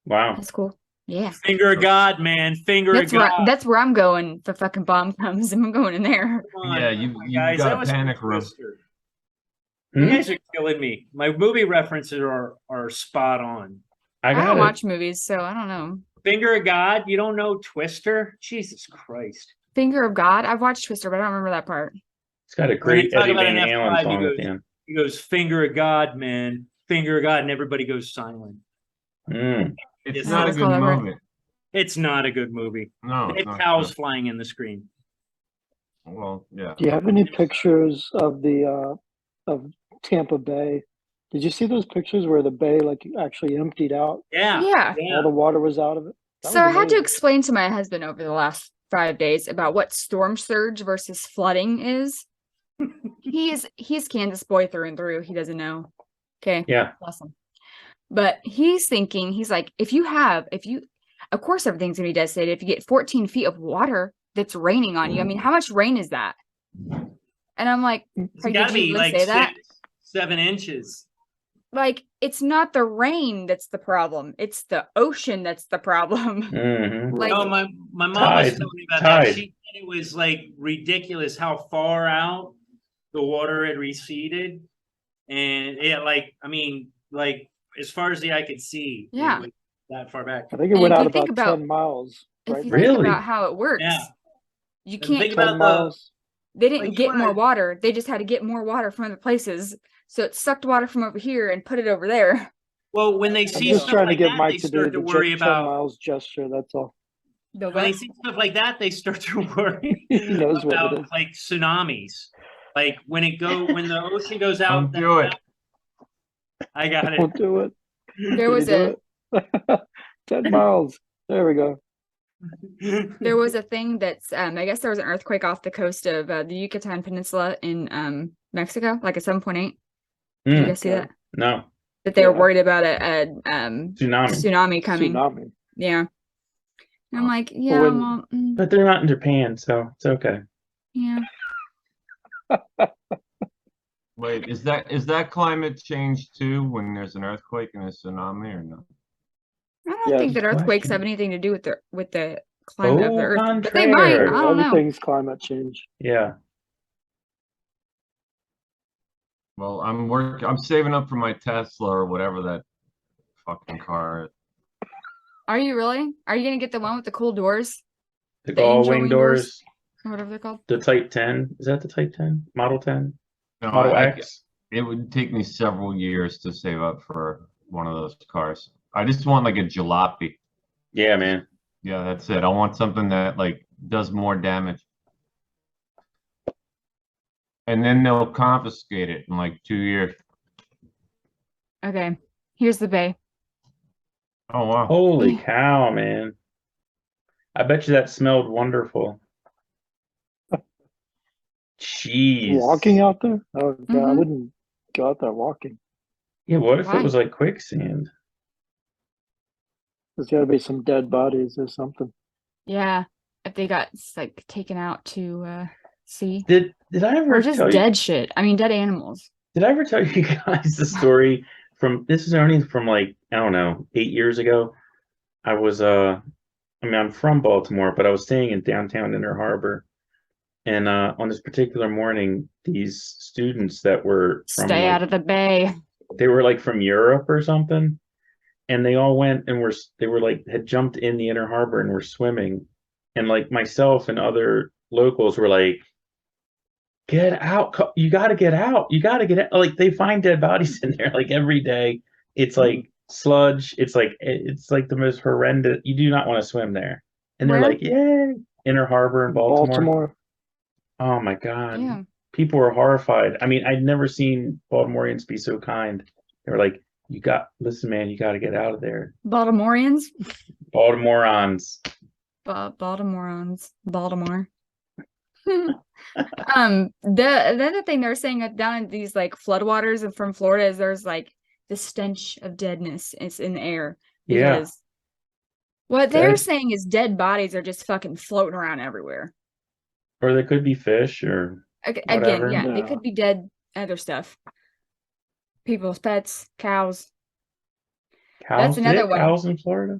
Wow. That's cool. Yeah. Finger of God, man. Finger That's of God. that's where I'm going if a fucking bomb comes. I'm going in there. Come on, Yeah, come you've on, guys. got That a was from panic room. Twister. You Hmm? guys are killing me. My movie references are spot on. I I got don't it. watch movies, so I don't know. Finger of God. You don't know Twister? Jesus Christ. Finger of God. I've watched Twister, but I don't remember that part. It's got a great talk Eddie about Van an Halen F5, he song at goes- the end. He goes, finger of God, man. Finger of God, and everybody goes silent. Mm. It's It's not a that's good all I've heard. movie. It's not a good movie. No, They it's have not cows good. flying in the screen. Well, yeah. Do you have any pictures of the of Tampa Bay? Did you see those pictures where the bay like actually emptied out? Yeah. Yeah. Yeah. All the water was out of it. That So I was had to amazing. explain to my husband over the last 5 days about what storm surge versus flooding is. He's Kansas boy through and through. He doesn't know. Okay. Yeah. Awesome. But he's thinking, he's like, if you, of course, everything's gonna be devastated. If you get 14 feet of water that's raining on you, I mean, how much rain is that? And I'm like, It's Craig, gotta did you be really like say that? 7 inches. Like, it's not the rain that's the problem. It's the ocean that's the problem. Hmm. Like, No, my mom was Tide. telling me about Tide. that. She said it was like ridiculous how far out the water had receded. And yeah, like, I mean, like as far as the eye could see, it Yeah. was that far back. I think it And went if out you think about about- 10 miles. if Right? you Really? think about how it works, Yeah. you And can't. think 10 about miles. They didn't like, you get wanna- more water. They just had to get more water from other places. So it sucked water from over here and put it over there. Well, when they I'm see just stuff trying to like get that, Mike they to do start to the worry 10 about. miles gesture. That's all. The When they what? see stuff like that, they start to worry He knows what it about is. like tsunamis. Like when the ocean goes out. Don't do it. I got it. Don't do it. There Can was you do it? 10 miles. There we go. There was a thing that's I guess there was an earthquake off the coast of the Yucatan Peninsula in Mexico, like a 7.8. Did you Mm. guys see that? No. That they were Yeah. worried about a Tsunami. tsunami coming. Tsunami. Yeah. And I'm Oh. like, yeah, when- well, But they're not in Japan, so it's okay. yeah. Wait, is that climate change too when there's an earthquake and a tsunami or no? I don't Yeah, think that good earthquakes question. have anything to do with the climate of Au the earth, but they might. I contraire. don't know. Everything's climate change. Yeah. Well, I'm saving up for my Tesla or whatever that fucking car is. Are you really? Are you gonna get the one with the cool doors? The The gull angel wing wing doors. Or whatever they're called. The Type 10. Is that the Type 10? Model 10? No, Model I- X? it would take me several years to save up for one of those cars. I just want like a jalopy. Yeah, man. Yeah, that's it. I want something that like does more damage. And then they'll confiscate it in like 2 years. Okay. Here's the bay. Oh wow. Holy cow, man. I bet you that smelled wonderful. Jeez. Walking out there? Oh, God, I Mhm. wouldn't go out there walking. Yeah, what if Why? it was like quicksand? There's got to be some dead bodies or something. Yeah. If they got like taken out to sea. Did I ever Or just tell you? dead shit. I mean dead animals. Did I ever tell you guys the story from this is only from like, I don't know, 8 years ago? I was I'm from Baltimore, but I was staying in downtown Inner Harbor. And on this particular morning, these students that were from Stay like, out of the bay. they were like from Europe or something, and they all went and they were like had jumped in the Inner Harbor and were swimming, and like myself and other locals were like, get out, you got to get out, you got to get out. Like they find dead bodies in there like every day. It's like sludge, it's like the most horrendous. You do not want to swim there. And they're Where? like, yay, Inner Harbor in Baltimore. Baltimore. Oh my God. Yeah. People were horrified. I mean, I'd never seen Baltimoreans be so kind. They were like, listen, man, you got to get out of there. Baltimoreans. Baltimoreans. Baltimoreans. Baltimore. The other thing they're saying down in these like floodwaters and from Florida is there's like the stench of deadness is in the air. Yeah. Because what they're Dead. saying is dead bodies are just fucking floating around everywhere. Or there could be fish or Again, whatever. yeah, they Yeah. could be dead other stuff. People's pets, cows. cows. Do they another have one. cows in Florida?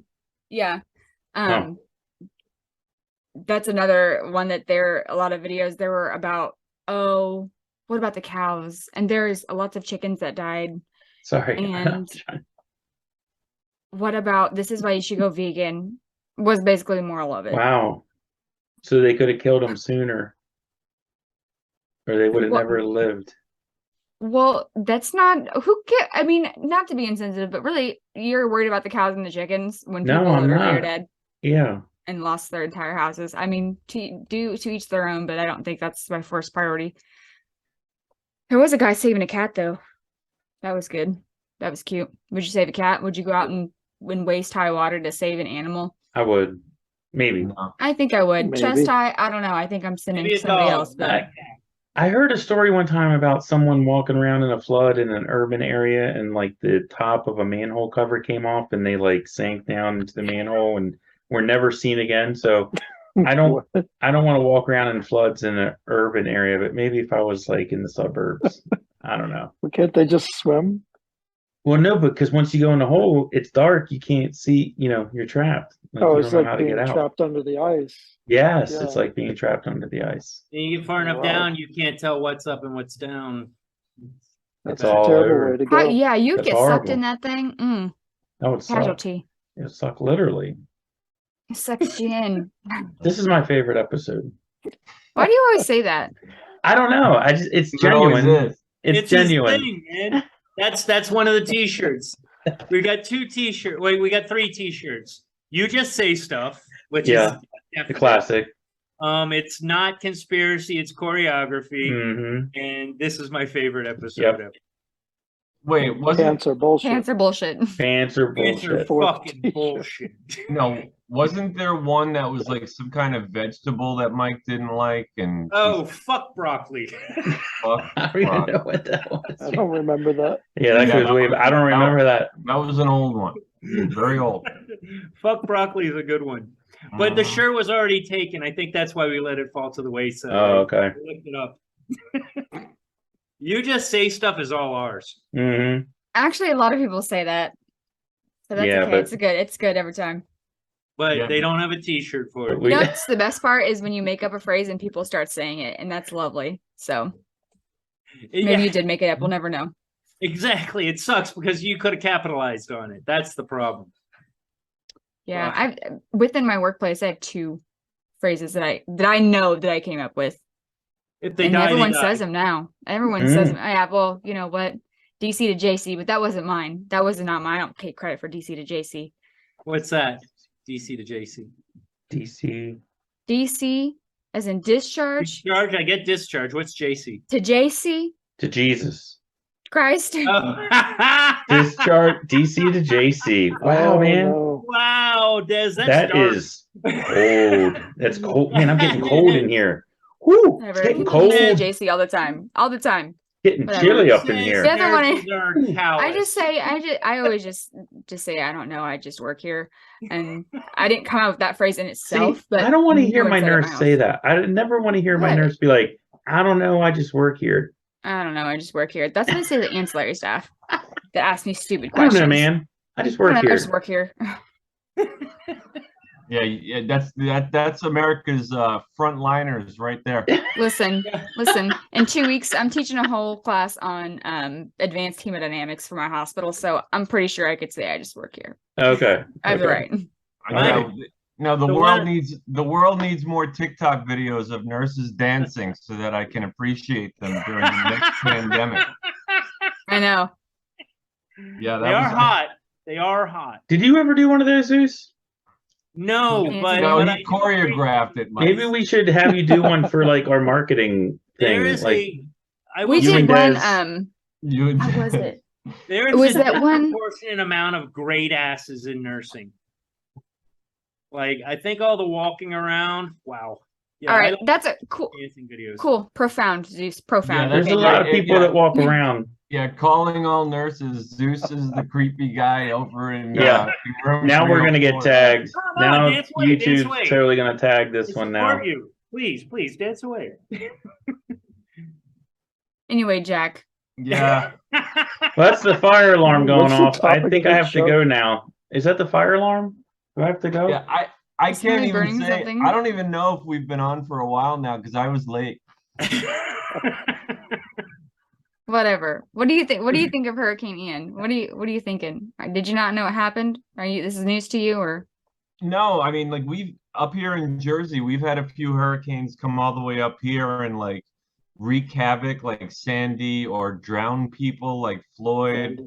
Yeah. Oh. That's another one that a lot of videos there were about, oh, what about the cows? And there's lots of chickens that died. Sorry. And what about this is why you should go vegan was basically the moral of it. Wow. So they could have killed him sooner. Or they would have Well- never lived. Well, that's not I mean, not to be insensitive, but really you're worried about the cows and the chickens when No, people I'm literally are not. dead Yeah. and lost their entire houses. I mean, to each their own, but I don't think that's my first priority. There was a guy saving a cat though. That was good. That was cute. Would you save a cat? Would you go out and waste high water to save an animal? I would. Maybe. No. I think I would. Maybe. Chest high, I don't know. I think I'm sending Maybe a somebody dog. else, but I heard a story one time about someone walking around in a flood in an urban area and like the top of a manhole cover came off and they like sank down into the manhole and were never seen again. So I don't want to walk around in floods in an urban area, but maybe if I was like in the suburbs, I don't know. Well, can't they just swim? Well, no, because once you go in the hole, it's dark. You can't see, you're trapped. Like, Oh, you it's don't know like how to being get out. trapped under the ice. Yes, Yeah. it's like being trapped under the ice. And you get far enough Wow. down, you can't tell what's up and what's down. That's It's a all terrible over. way to go. yeah, you'd That's get sucked horrible. in that thing. That would suck. Casualty. It would suck literally. It sucks you in. This is my favorite episode. Why do you always say that? I don't know. It's It always genuine. is. It's his genuine. thing, man. That's one of the t-shirts. We got 2 t-shirts. Wait, we got 3 t-shirts. You just say stuff, which Yeah, is The definite. classic. It's not conspiracy, it's choreography. Hmm. And this is my favorite episode Yep. ever. Wait, wasn't Cancer bullshit. Cancer bullshit. Pants are Answer bullshit. Fourth fucking t-shirt. bullshit. no, wasn't there one that was like some kind of vegetable that Mike didn't like and Oh, fuck broccoli. fuck, I don't even fuck. know what that I was. don't remember that. Yeah, that Yeah, goes way back. I don't remember that. That was an old one. Very old. Fuck broccoli is a good one. But the Mhm. shirt was already taken. I think that's why we let it fall to the wayside. Oh, okay. I looked it up. You just say stuff is all ours. Hmm. Actually, a lot of people say that. So that's Yeah, okay. but- It's good every time. But Yeah. they don't have a t-shirt for it. We- You know what's the best part is when you make up a phrase and people start saying it, and that's lovely. So maybe Yeah, you did make it up. We'll never know. exactly. It sucks because you could have capitalized on it. That's the problem. Yeah, Wow. I've within my workplace, I have 2 phrases that I know that I came up with, If they and die, everyone they die. says them now. Everyone says them. Yeah, well, you know what? DC to JC, but that wasn't mine. That was not mine. I don't take credit for DC to JC. What's that? DC to JC. DC. DC as in discharge Discharge. I get discharge. What's JC? to JC To Jesus. Christ. Oh. Discharge. DC to JC. Wow, Oh, man. no. Wow, Des, that's That dark. is cold. That's cold. Man, I'm getting cold in here. Whoo! It's Whatever. getting People cold. DC to JC all the time. All the time. Getting Whatever. chilly up in Says here. Yeah. Everyone- Americans are callous. I always just say I don't know. I just work here, and I didn't come out with that phrase in itself. See, but I don't want to no hear one my said it in nurse house. say that. I never want to hear my What? nurse be like, I don't know, I just work here. I don't know. I just work here. That's what I say to the ancillary staff that ask me stupid I don't questions. know, man. I just I work don't know, I here. just work here. Yeah, that's America's frontliners right there. Listen. In 2 weeks, I'm teaching a whole class on advanced hemodynamics for my hospital, so I'm pretty sure I could say I just work here. Okay. I have the okay. right. Now the The world needs more TikTok videos of nurses dancing so that I can appreciate them during the next pandemic. I know. Yeah, They are hot. They are hot. Did you ever do one of those, Zeus? No, Yeah, but No, but he I do choreographed it, Mike. Maybe we should have you do one for like our marketing There thing. is Like, a. I We will You say did and one. Des. You How was it? There's Was a that one? disproportionate amount of great asses in nursing. Like, I think all the walking around, wow. Yeah, All I right, like that's a cool, dancing videos. cool, profound, Zeus, profound. Yeah, There's a Okay, lot of people that walk around. Yeah, calling all nurses. Zeus is the creepy guy over in Yeah. room Now we're gonna get 304. tagged. No, Now dance away, dance YouTube's away. totally gonna tag I this one now. support you. Please, please, dance away. Anyway, Jack. Yeah, Well, that's the fire alarm going What's the off. I topic think of I the have to show? go now. Is that the fire alarm? Do I have to go? yeah. I Is can't somebody even burning say. something? I don't even know if we've been on for a while now because I was late. Whatever. What do you think? What do you think of Hurricane Ian? What are you thinking? Did you not know it happened? This is news to you, or? No, I mean, like we've up here in Jersey, we've had a few hurricanes come all the way up here and like wreak havoc, like Sandy, or drown people, like Floyd.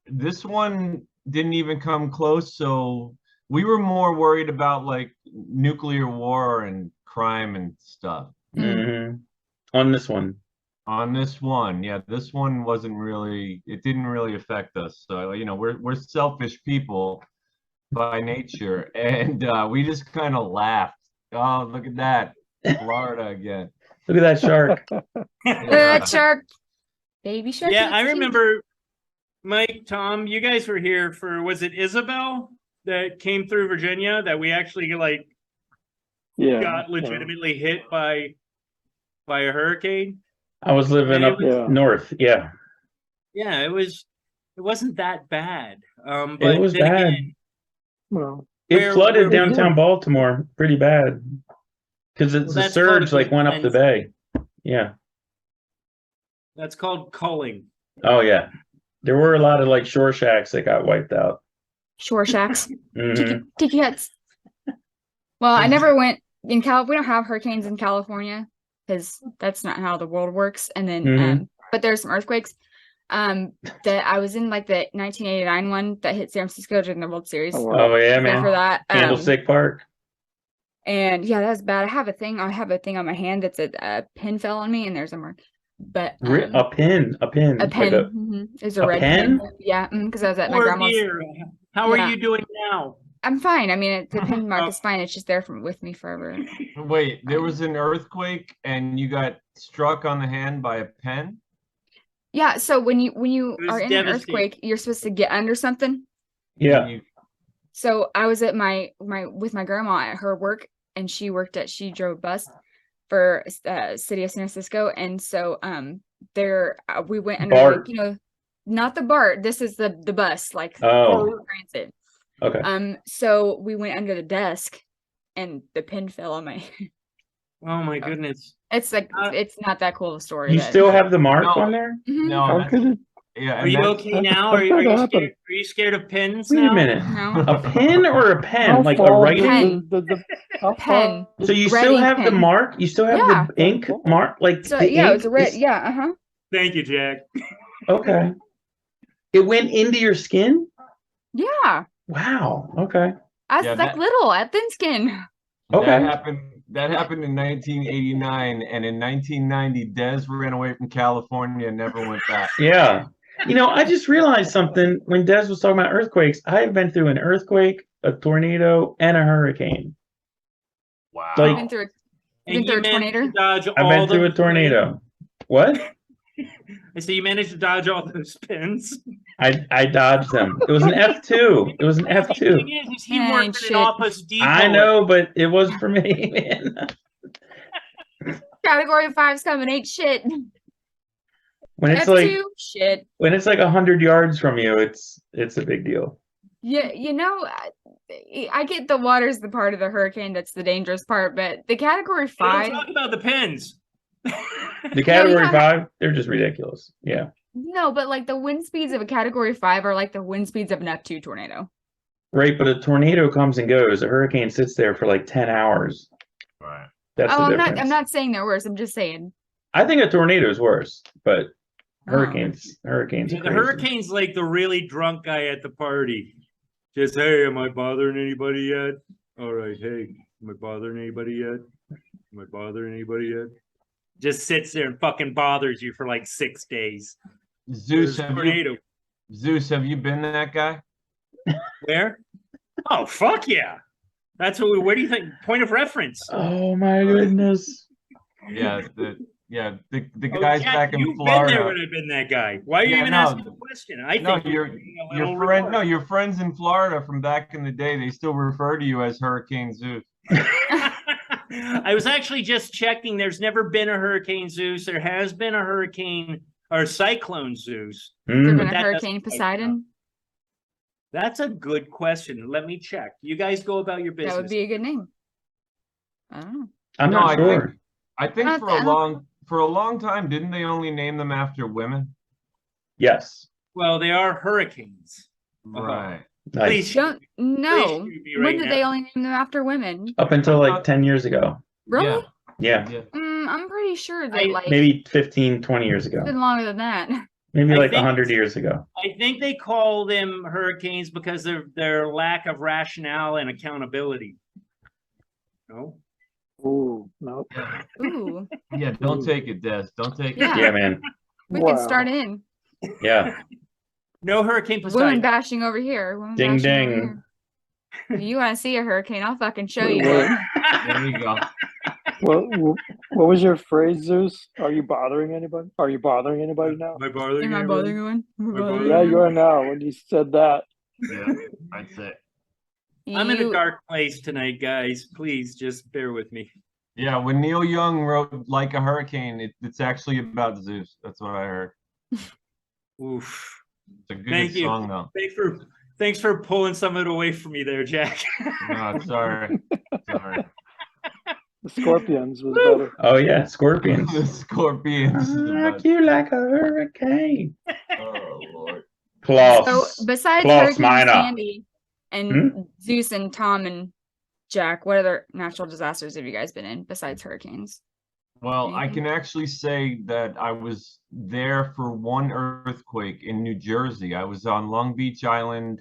This one didn't even come close, so we were more worried about like nuclear war and crime and stuff. Mhm. On this one. On this one, yeah, this one wasn't really, it didn't really affect us. So, you know, we're selfish people by nature, and we just kind of laughed. Oh, look at that, Florida again. Look at that shark. Yeah. Shark, baby shark. Yeah, I remember, Mike, Tom, you guys were here for, was it Isabel that came through Virginia that we actually like Yeah. got legitimately hit by a hurricane? I was living up Yeah. north. Yeah. Yeah, it wasn't that bad. But It was then bad. again, Well, It flooded where we downtown were- Baltimore pretty bad. Because it's Well, the that's called a surge like went up the cleanse. bay. Yeah. That's called culling. Oh yeah. There were a lot of like shore shacks that got wiped out. Shore shacks. Mhm. Tiki hats. Well, I never went in Cal. We don't have hurricanes in California because that's not how the world works. And then, Mhm. but there's some earthquakes. That I was in like the 1989 one that hit San Francisco during the World Series. Oh, wow. Oh yeah, I was there man. for that. Candlestick Park. And yeah, that's bad. I have a thing on my hand that's a pin fell on me, and there's a mark. But A pin. a Like pen. There's a a red pen? pen. Yeah, because I was at my Poor grandma's. dear. How Yeah. are you doing now? I'm fine. I mean, the pin mark is fine. It's just there with me forever. Wait, there was an earthquake and you got struck on the hand by a pen? Yeah. So when you It was are in an devastating. earthquake, you're supposed to get under something. Yeah. And you- So I was at with my grandma at her work, and she drove bus for city of San Francisco, and so there we went under BART. not the BART. This is the bus, like Oh. transit. Okay. So we went under the desk, and the pin fell on my. Oh my goodness. It's like it's not that cool of a story. You that- still have the mark No. on there? Mhm. No, How that's- could it? yeah. Are and you that's- okay now? how Are could you that scared? happen? Are you scared of pins Wait now? a minute. No. A pen or a pen? How Like a far writing? Pen. how Pen. far- So you Red still ink have the pen. mark? You still have Yeah. the ink mark? Like So the yeah, it ink was a red. is- Yeah. Thank you, Jack. Okay. It went into your skin? Yeah. Wow. Okay. I was Yeah, like that- little at thin skin. Okay. That happened in 1989, and in 1990, Des ran away from California and never went back. Yeah. You know, I just realized something when Des was talking about earthquakes. I have been through an earthquake, a tornado, and a hurricane. Wow. Like- I've been through And Been through you a managed to tornado? dodge I've all been through a those tornado. What? pins? I say you managed to dodge all those pins. I dodged them. It was an F2. It was an The F2. thing is he Hey, worked at shit. an Office Depot. I know, but it was for me, man. Category 5's coming, ain't shit. When it's F2, like shit. when it's like 100 yards from you, it's a big deal. Yeah, I get the water's the part of the hurricane that's the dangerous part, but the category Hey, don't 5, talk about the pins. The category yeah. 5, they're just ridiculous. Yeah. no, but like the wind speeds of a category 5 are like the wind speeds of an F2 tornado. Right, but a tornado comes and goes. A hurricane sits there for like 10 hours. Right. That's Oh, the difference. I'm not saying they're worse. I'm just saying. I think a tornado is worse, but Oh. hurricanes are The crazy. hurricane's like the really drunk guy at the party. Just, hey, am I bothering anybody yet? All right, hey, am I bothering anybody yet? Am I bothering anybody yet? Just sits there and fucking bothers you for like 6 days. Zeus, There's tornado. Zeus, have you been that guy? Where? Oh, fuck yeah. That's what do you think? Point of reference. Oh my goodness. Yeah, the Oh, guys Jack, back in you've been there Florida. when I've been that guy. Why are you Yeah, even no, asking the question? I No, think you're being a little your friends in Florida from back in the day, they still refer to you as Hurricane Zeus. I was actually just checking. There's never been a Hurricane Zeus. There has been a hurricane or cyclone Zeus. There's been Mm. a That Hurricane doesn't quite Poseidon. That's a good question. Let me check. You guys go about your business. That would be a good name. I don't know. I'm No, not I sure. think I think I for don't- a long time, didn't they only name them after women? Yes. Well, they are hurricanes. Right. Nice. Please, Don't no. shoot me When right did now. they only name them after women? Up until I like thought- 10 years ago. Really? Yeah. Yeah. I'm pretty sure that like Maybe 15, 20 years it's ago. been longer than that. Maybe I like think- 100 years ago. I think they call them hurricanes because of their lack of rationale and accountability. No? Ooh, no. Ooh, Yeah, don't take it, Des. Don't take Yeah. it. Yeah, man. we Wow. can start in. Yeah. No Hurricane Women Poseidon. bashing over here. Women Ding, bashing over ding. here. If you want to see a hurricane, I'll fucking show Wait, you wait. one. There you go. What was your phrase, Zeus? Are you bothering anybody? Are you bothering anybody now? Am I bothering Am I anybody? bothering anyone? Am I Am I bothering bothering Yeah, anyone? you are now. When you said that, Yeah, that's it. I'm in a You- dark place tonight, guys. Please just bear with me. Yeah, when Neil Young wrote "Like a Hurricane," it's actually about Zeus. That's what I heard. Oof. It's a good Thank you. song, though. Thanks for pulling some of it away from me there, Jack. No, sorry. Sorry. the Scorpions was better. Oh, yeah. Scorpions. The Scorpions. Rock you like a hurricane. Oh, Lord. Klaus. So besides Klaus Hurricane Meiner. Sandy and Zeus and Tom and Jack, what other natural disasters have you guys been in besides hurricanes? Well, I Anything? can actually say that I was there for one earthquake in New Jersey. I was on Long Beach Island.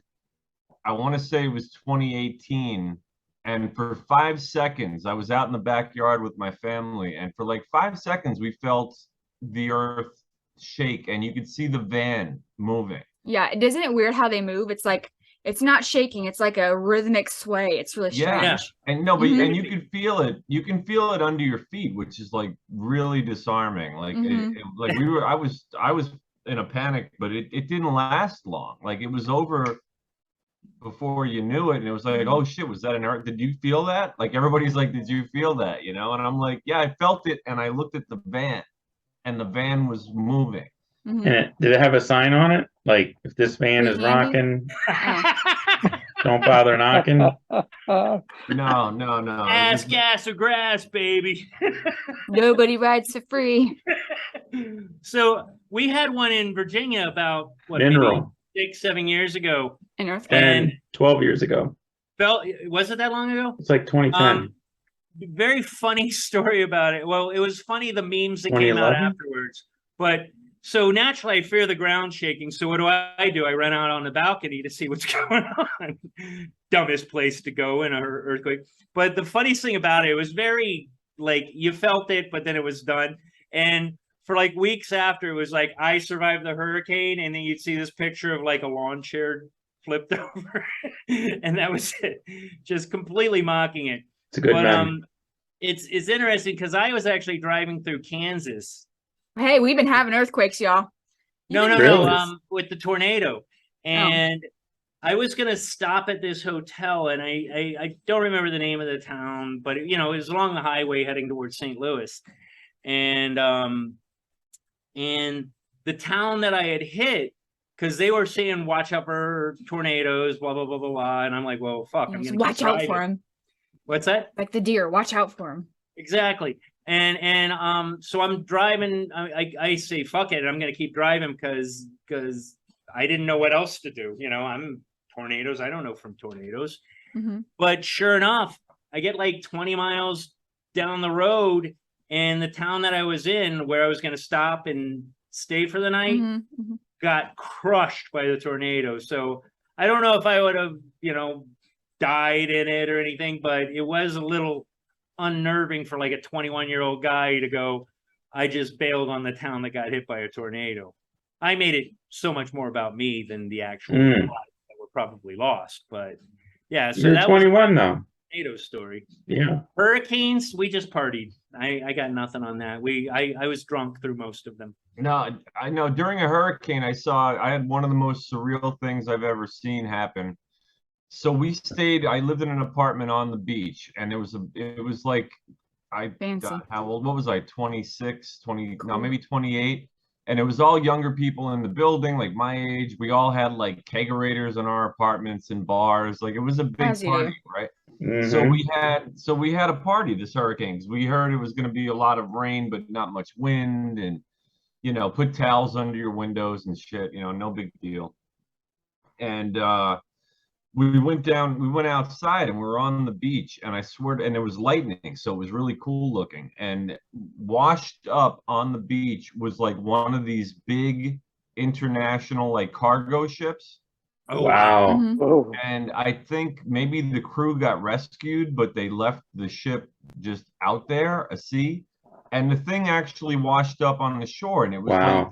I want to say it was 2018. And for 5 seconds, I was out in the backyard with my family. And for like 5 seconds, we felt the earth shake and you could see the van moving. Yeah, isn't it weird how they move? It's like it's not shaking, it's like a rhythmic sway. It's really strange. Yeah. And no, but Mhm. and you can feel it. You can feel it under your feet, which is like really disarming. Like Mhm. like I was in a panic, but it didn't last long. Like it was over before you knew it, and it was like, oh shit, was that an earth? Did you feel that? Like everybody's like, did you feel that? You know? And I'm like, yeah, I felt it, and I looked at the van, and the van was moving. Mhm. And did it have a sign on it? Like, if this van is Free candy? rocking, Oh. don't bother knocking. No. It Ass, was- gas, or grass, baby. Nobody rides for free. So we had one in Virginia about what, maybe Mineral. 6-7 years ago. An earthquake. And 12 years ago. Was it that long ago? It's like 2010. Very funny story about it. Well, it was funny the memes that came out 2011? afterwards. But so naturally, I fear the ground shaking. So what do? I run out on the balcony to see what's going on. Dumbest place to go in an earthquake. But the funniest thing about it was very like you felt it, but then it was done. And for like weeks after, it was like I survived the hurricane, and then you'd see this picture of like a lawn chair flipped over, and that was it. Just completely mocking it. It's a good But meme. it's interesting because I was actually driving through Kansas. Hey, we've been having earthquakes, y'all. No, Really? with the tornado. And I was gonna stop at this hotel, and I don't remember the name of the town, but it was along the highway heading towards St. Louis. And the town that I had hit, because they were saying watch out for tornadoes, blah blah blah blah blah. And I'm like, well, fuck, I'm Yes, gonna watch keep out driving. for him. What's that? Like the deer, watch out for him. Exactly. And so I'm driving. I say fuck it. I'm gonna keep driving because I didn't know what else to do. I'm tornadoes. I don't know from tornadoes. Mm-hmm. But sure enough, I get like 20 miles down the road, and the town that I was in, where I was gonna stop and stay for the night, Mm-hmm. got crushed by the tornado. So I don't know if I would have, died in it or anything, but it was a little unnerving for like a 21-year-old guy to go, I just bailed on the town that got hit by a tornado. I made it so much more about me than the actual Mm. lives that were probably lost. But yeah, so You're that was 21 though. tornado story. Yeah. Hurricanes, we just partied. I got nothing on that. I was drunk through most of them. No, I know during a hurricane, I had one of the most surreal things I've ever seen happen. So I lived in an apartment on the beach, and it was like, Fancy. God, how old, what was I, 26, 20, no, maybe 28. And it was all younger people in the building, like my age. We all had like kegerators in our apartments and bars. Like it was a big As you do. party, right? So Mhm. we had a party this hurricane, 'cause we heard it was going to be a lot of rain, but not much wind, and put towels under your windows and shit, no big deal. And we went outside and we were on the beach, and I swear, and there was lightning, so it was really cool looking. And washed up on the beach was like one of these big international like cargo ships. Oh Wow. Mhm. Oh, And I think maybe the crew got rescued, but they left the ship just out there, a sea. And the thing actually washed up on the shore, and it was Wow.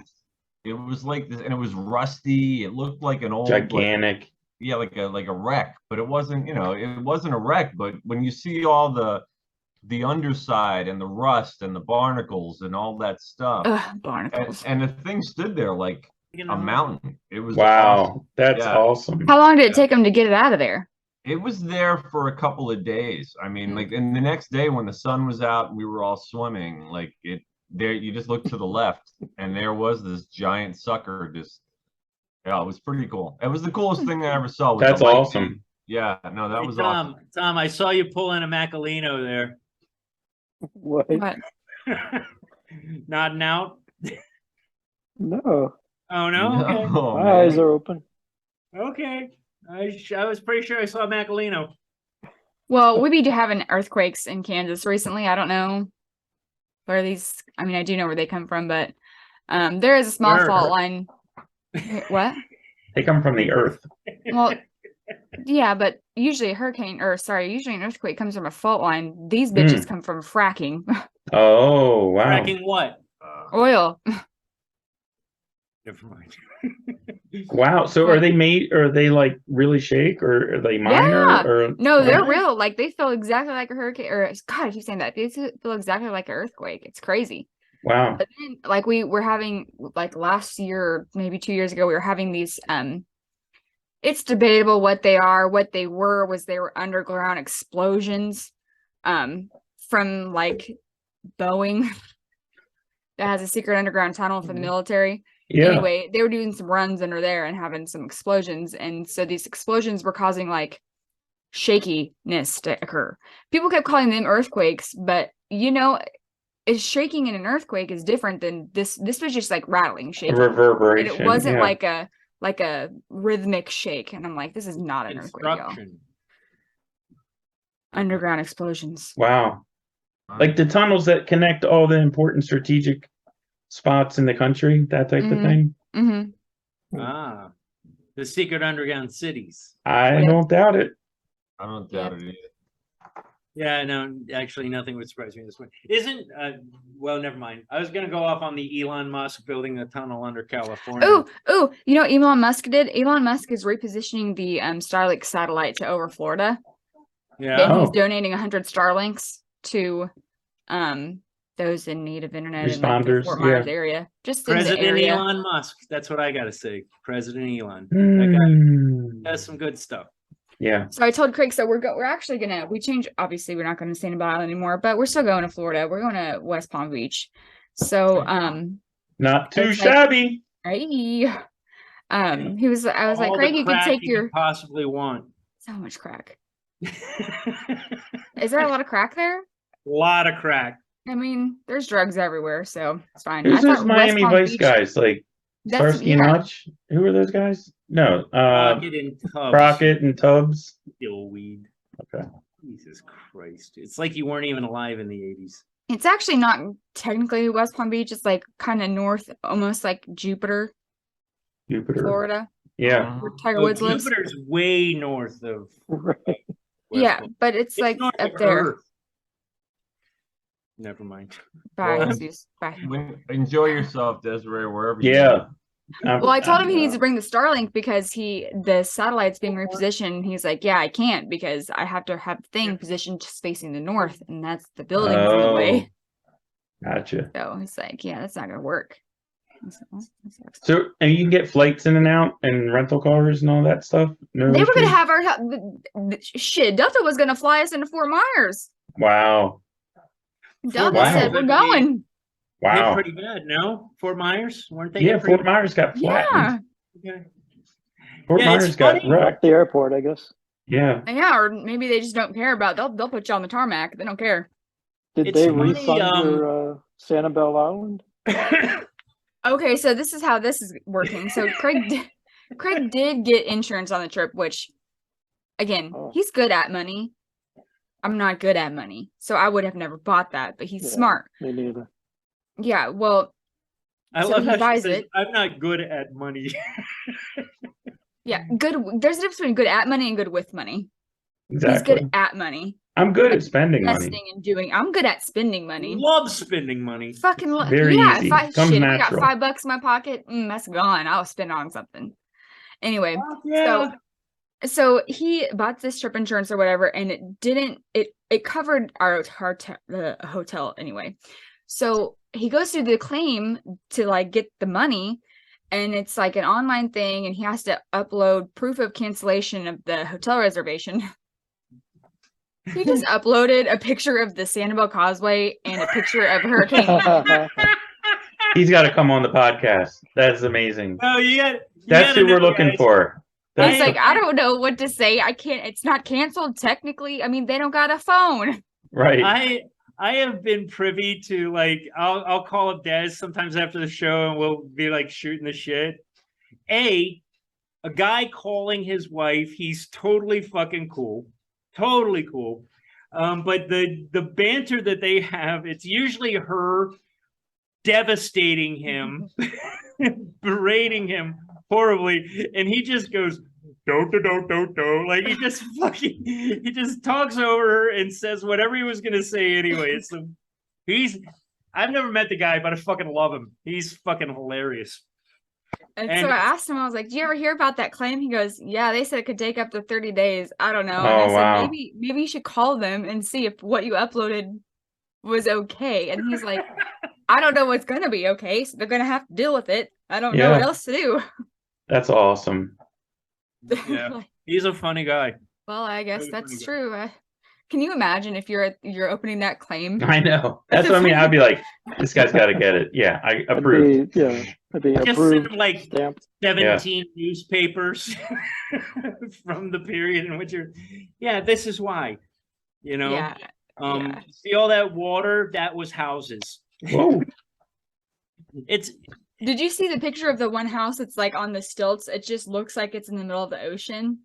like this, and it was rusty. It looked like an old, like, Gigantic. yeah, like a wreck, but it wasn't, it wasn't a wreck. But when you see all the underside and the rust and the barnacles and all that stuff, Ugh, barnacles. and the thing stood there like a mountain. It was Wow. awesome. That's Yeah. awesome. How long did it take them to get it out of there? It was there for a couple of days. I mean, like, and the next day when the sun was out and we were all swimming, like you just looked to the left and there was this giant sucker just, yeah, it was pretty cool. It was the coolest thing I ever saw. Was That's the lightning. awesome. Yeah, no, that Hey, was Tom, awesome. Tom, I saw you pull in a Macalino there. what? What? Nodding out. No, Oh no. Okay. No, my man. eyes are open. Okay. I was pretty sure I saw Macalino. Well, we be having earthquakes in Kansas recently. I don't know where these, I mean, I do know where they come from, but there is a small Where? fault line. What? They come from the earth. Well, yeah, but usually usually an earthquake comes from a fault line. These bitches come from fracking. Oh, wow. Fracking what? Oil. Never mind. Wow. So are they like really shake, or are they minor, Yeah. or No, they're Really? real. Like they feel exactly like a hurricane, or God, I keep saying that. They feel exactly like an earthquake. It's crazy. wow. But then, like we were having, like last year, maybe 2 years ago, we were having these. It's debatable what they are. What they were was they were underground explosions, from like Boeing that has a secret underground tunnel for the military. Yeah. Anyway, they were doing some runs under there and having some explosions, and so these explosions were causing like shakiness to occur. People kept calling them earthquakes, but is shaking in an earthquake is different than this. This was just like rattling, A shaking, and reverberation. it wasn't yeah. like a rhythmic shake. And I'm like, this is not an earthquake, y'all. Construction. Underground explosions. Wow. Like the tunnels that connect all the important strategic spots in the country, that type of Mhm. thing. Mm-hmm. Ah. The secret underground cities. I Yep. don't doubt it. I don't doubt it either. Yeah, no, actually nothing would surprise me this way. Well, never mind. I was gonna go off on the Elon Musk building a tunnel under California. Oh, you know what Elon Musk did? Elon Musk is repositioning the Starlink satellite to over Florida. Yeah. And he's Oh. donating 100 Starlinks to those in need of internet in like the Responders, Fort Myers yeah. area. Just in the President area. Elon Musk. That's what I gotta say. President Elon. That guy does some good stuff. Yeah. So I told Craig, so we're actually gonna obviously we're not gonna stay in Belle Island anymore, but we're still going to Florida. We're going to West Palm Beach. So Not too it's like- shabby. hey. I was like, All Craig, the you can crack take you your could possibly want. so much crack. Is there a lot of crack there? Lot of crack. I mean, there's drugs everywhere, so it's fine. Who's I thought those Miami West Palm Vice Beach- guys? Like That's Starsky and Hutch? Who are those guys? No. Rocket and Tubbs. Crockett and Tubbs. Dillweed. Okay. Jesus Christ. It's like you weren't even alive in the 80s. It's actually not technically West Palm Beach. It's like kind of north, almost like Jupiter, Jupiter. Florida, Yeah. where Tiger Oh, Woods lives. Jupiter's way north of Right. West Yeah, Palm. but it's like north up of there. Earth. Never mind. Bye, Well, Jesus. Bye. Enjoy yourself, Desiree, wherever you Yeah. are. Well, I told him he needs to bring the Starlink because the satellite's being repositioned. He's like, yeah, I can't because I have to have the thing positioned just facing the north, and that's the building's in the way. Gotcha. So he's like, yeah, that's not gonna work. I said, well, that sucks. So, and you can get flights in and out and rental cars and all that stuff? No They were gonna issues? have our shit. Delta was gonna fly us into Fort Myers. Wow. Delta Myers said we're would be- going. They're Wow. pretty bad, no? Fort Myers, weren't they? Yeah, pretty Fort Myers got flattened. Yeah, Okay. Fort Yeah, it's Myers got funny. wrecked. The airport, I guess. Yeah. yeah, or maybe they just don't care about. They'll put you on the tarmac. They don't care. Did It's they funny, refund your Sanibel Island? Okay, so this is how this is working. So Craig did get insurance on the trip, which, again, Oh. he's good at money. I'm not good at money, so I would have never bought that. But he's Yeah. smart. Me neither. Yeah, well, I So love he how she buys says, it. I'm not good at money. yeah, good. There's a difference between good at money and good with money. He's Exactly. good at money, I'm good at spending money. investing and doing. I'm good at spending money. Love spending money. Fucking Very yeah. easy. If I Comes shit, if I got natural. $5 in my pocket, that's gone. I'll spend on something. Anyway, Yeah. so he bought this trip insurance or whatever, and it covered our hotel anyway. So he goes through the claim to like get the money, and it's like an online thing, and he has to upload proof of cancellation of the hotel reservation. He just uploaded a picture of the Sanibel Causeway and a picture of Hurricane. He's got to come on the podcast. That's amazing. Oh, you That's gotta who we're know, looking guys. for. That's He's like, I don't know what to say. I can't. It's not canceled technically. I mean, they don't got a phone. right. I have been privy to like I'll call up Des sometimes after the show and we'll be like shooting the shit. A guy calling his wife, he's totally fucking cool. Totally cool. But the banter that they have, it's usually her devastating him, berating him horribly, and he just goes, don't. Like he just talks over her and says whatever he was gonna say anyway. I've never met the guy, but I fucking love him. He's fucking hilarious. And And- so I asked him, I was like, do you ever hear about that claim? He goes, yeah, they said it could take up to 30 days. I don't know. And I Oh, said, wow. maybe you should call them and see if what you uploaded was okay. And he's like, I don't know what's going to be okay. So they're going to have to deal with it. I don't know what Yeah. else to do. That's awesome. Yeah. Like, He's a funny guy. well, I guess Really that's funny true. Can you imagine if you're opening that claim? I know. That's what I mean. I'd be like, this guy's got to get it. Yeah, I approve. It'd be Just send approved, him like stamped. 17 newspapers from the period in which this is why, Yeah. yeah. See all that water? That was houses. Whoa. It's Did you see the picture of the one house that's like on the stilts? It just looks like it's in the middle of the ocean.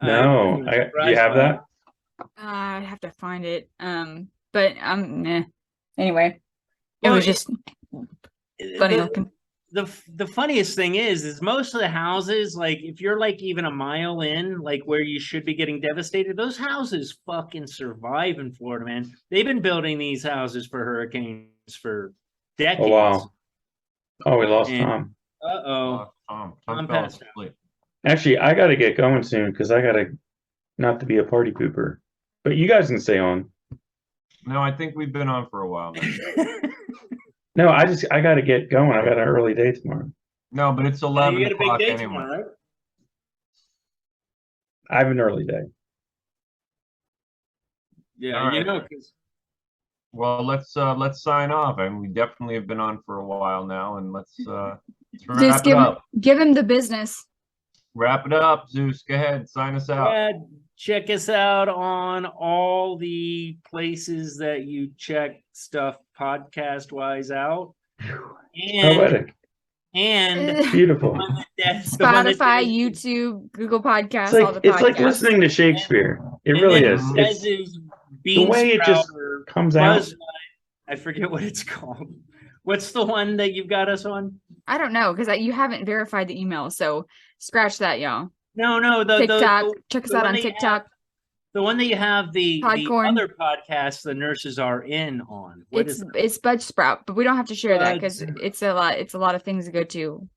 No. I'm Do you surprised have by that? I'd have to find it. But meh. Anyway, it Well, was just funny the, looking. the funniest thing is most of the houses, like if you're like even a mile in, like where you should be getting devastated, those houses fucking survive in Florida, man. They've been building these houses for hurricanes for decades. Oh, wow. Oh, we lost And- Tom. Uh-oh. Tom I'm fell passed out. asleep. Actually, I got to get going soon because I got to not to be a party pooper. But you guys can stay on. No, I think we've been on for a while now. No, I got to get going. I got an early day tomorrow. No, but it's You 11 got a big o'clock day anyway. tomorrow, right? I have an early day. Yeah, All right. 'cause Well, let's sign off. I mean, we definitely have been on for a while now, and let's wrap Just it up. give him the business. Wrap it up, Zeus. Go ahead, sign us out. yeah, check us out on all the places that you check stuff podcast wise out. And Poetic. and Beautiful. Spotify, YouTube, Google Podcasts, It's all the like, podcasts. it's like listening to Shakespeare. It and really then is. Des It's is the way it just comes out. Buzz, I forget what it's called. What's the one that you've got us on? I don't know because you haven't verified the email, so scratch that, y'all. No, TikTok, check us the out one on that you TikTok. The one that you have the Podcorn. other podcast the nurses are in on. What is It's Budge Sprout, but we don't have to share that because Budge. it's a lot. It's a lot of things to go to.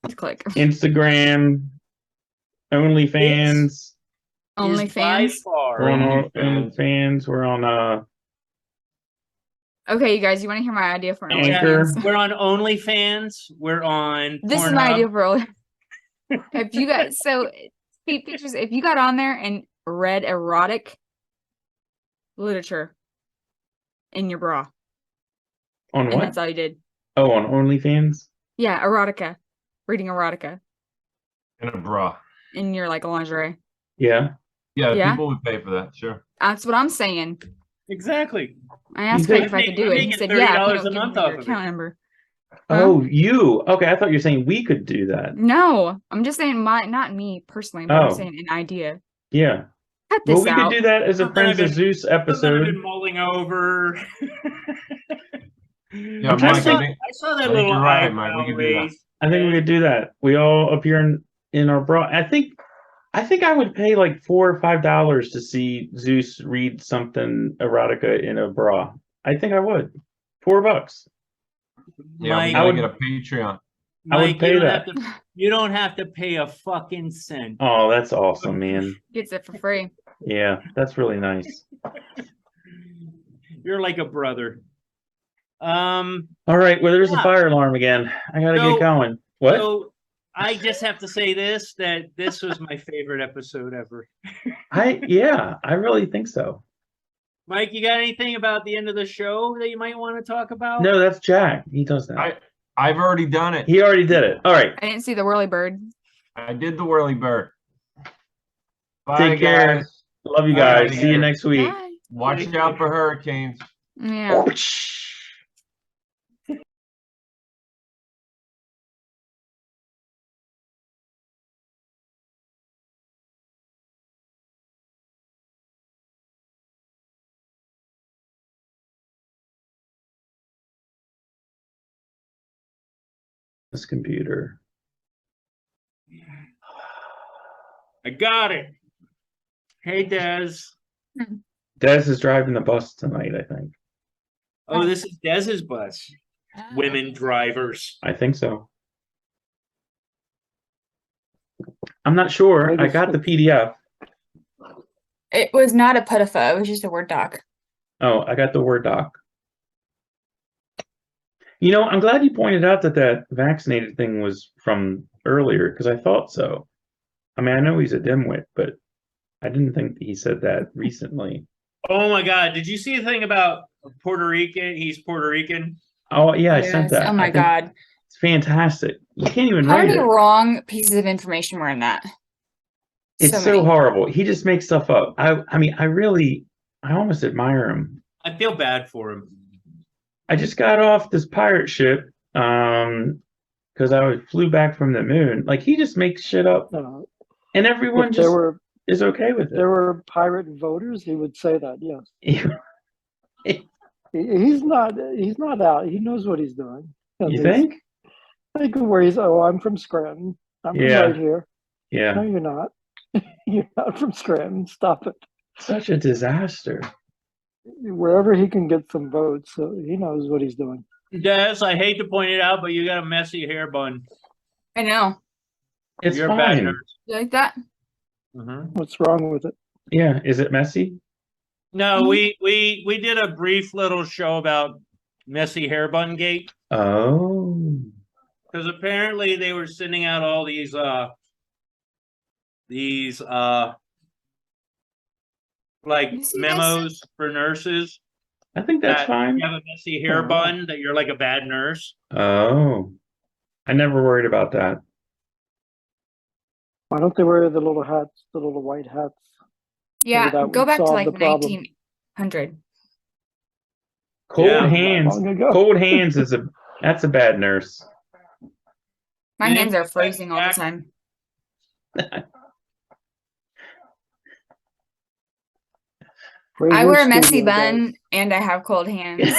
Just click. Instagram, OnlyFans. Is by OnlyFans. far- We're on OnlyFans. OnlyFans. We're on Okay, you guys, you want to hear my idea for an Anchor. OnlyFans? We're on OnlyFans. We're on This is my Pornhub. idea for if you got feet pictures, if you got on there and read erotic literature in your bra, on and what? that's all you did. Oh, on OnlyFans. Yeah, erotica. Reading erotica In a bra. in your like lingerie. Yeah. Yeah, Yeah. people would pay for that, sure. That's what I'm saying. Exactly. I asked think- Craig if I could do I'm it. He making said, "Yeah, if you $30 don't a give month me off your of account it. number." Huh? Oh, you. Okay, I thought you were saying we could do that. No, I'm just saying not me personally, but I'm Oh. saying an idea. Yeah. Cut Well, this we out. could do that as a Something I've Friends of been- Zeus Something I've episode. been mulling over. Yeah, I'm trying to Mike, think- I saw that I think little you're right, Mike. We eyebrow could do that. raise. I think we could do that. We all appear in our bra. I think I would pay like $4 or $5 to see Zeus read something erotica in a bra. I think I would. $4. Yeah, Mike, we gotta would- get a Patreon. I would Mike, pay you don't that. have to. You don't have to pay a fucking cent. Oh, that's awesome, man. Gets it for free. Yeah, that's really nice. You're like a brother. All right, well, there's a Yeah. fire alarm again. I gotta So- get going. What? So I just have to say that this was my favorite episode ever. Yeah, I really think so. Mike, you got anything about the end of the show that you might want to talk about? No, that's Jack. He does that. I've already done it. He already did it. All right. I didn't see the whirly bird. I did the whirly bird. Bye, Take care. guys. Love you All right, guys. See you here. next week. Bye. Watch out for hurricanes. Yeah. This computer. I got it. Hey, Des. Des is driving the bus tonight, I think. Oh, this is Dez's bus. Women drivers. I think so. I'm not sure. Maybe I got the PDF. It was not a PDF. It was just a Word doc. Oh, I got the Word doc. You know, I'm glad you pointed out that vaccinated thing was from earlier, because I thought so. I mean, I know he's a dimwit, but I didn't think he said that recently. Oh my God! Did you see the thing about Puerto Rican? He's Puerto Rican. Oh, yeah, I Yes. sent that. Oh my I think God. It's fantastic. You can't even How write many it. wrong pieces of information were in that? It's so many. horrible. He just makes stuff up. I mean, I almost admire him. I feel bad for him. I just got off this pirate ship because I flew back from the moon. Like, he just makes shit up, and everyone If just there is okay with there it. were pirate voters, he would say that. Yes, he's not out. He knows what he's doing. And You he's- think? Think of where he's. Oh, I'm from Scranton. I'm from Yeah. right here. No, Yeah. you're not. You're not from Scranton. Stop it. Such a disaster. Wherever he can get some votes, so he knows what he's doing. Des, I hate to point it out, but you got a messy hair bun. I know. It's You're a bad fine. nurse. You like that? What's wrong with it? Yeah. Is it messy? No, we did a brief little show about messy hair bun gate Oh. because apparently they were sending out all these like You see memos for nurses I think that's that fine. you have a messy hair bun that you're like a bad nurse. Oh. I never worried about that. Why don't they wear the little hats, the little white hats? Yeah. that Go would back to solve like the problem. 1900. Cold Yeah. hands. Long ago. Cold hands that's a bad nurse. My Yeah, hands are that's freezing all the Jack. time. Raise I your wear a messy studio, bun guys. and I have cold hands.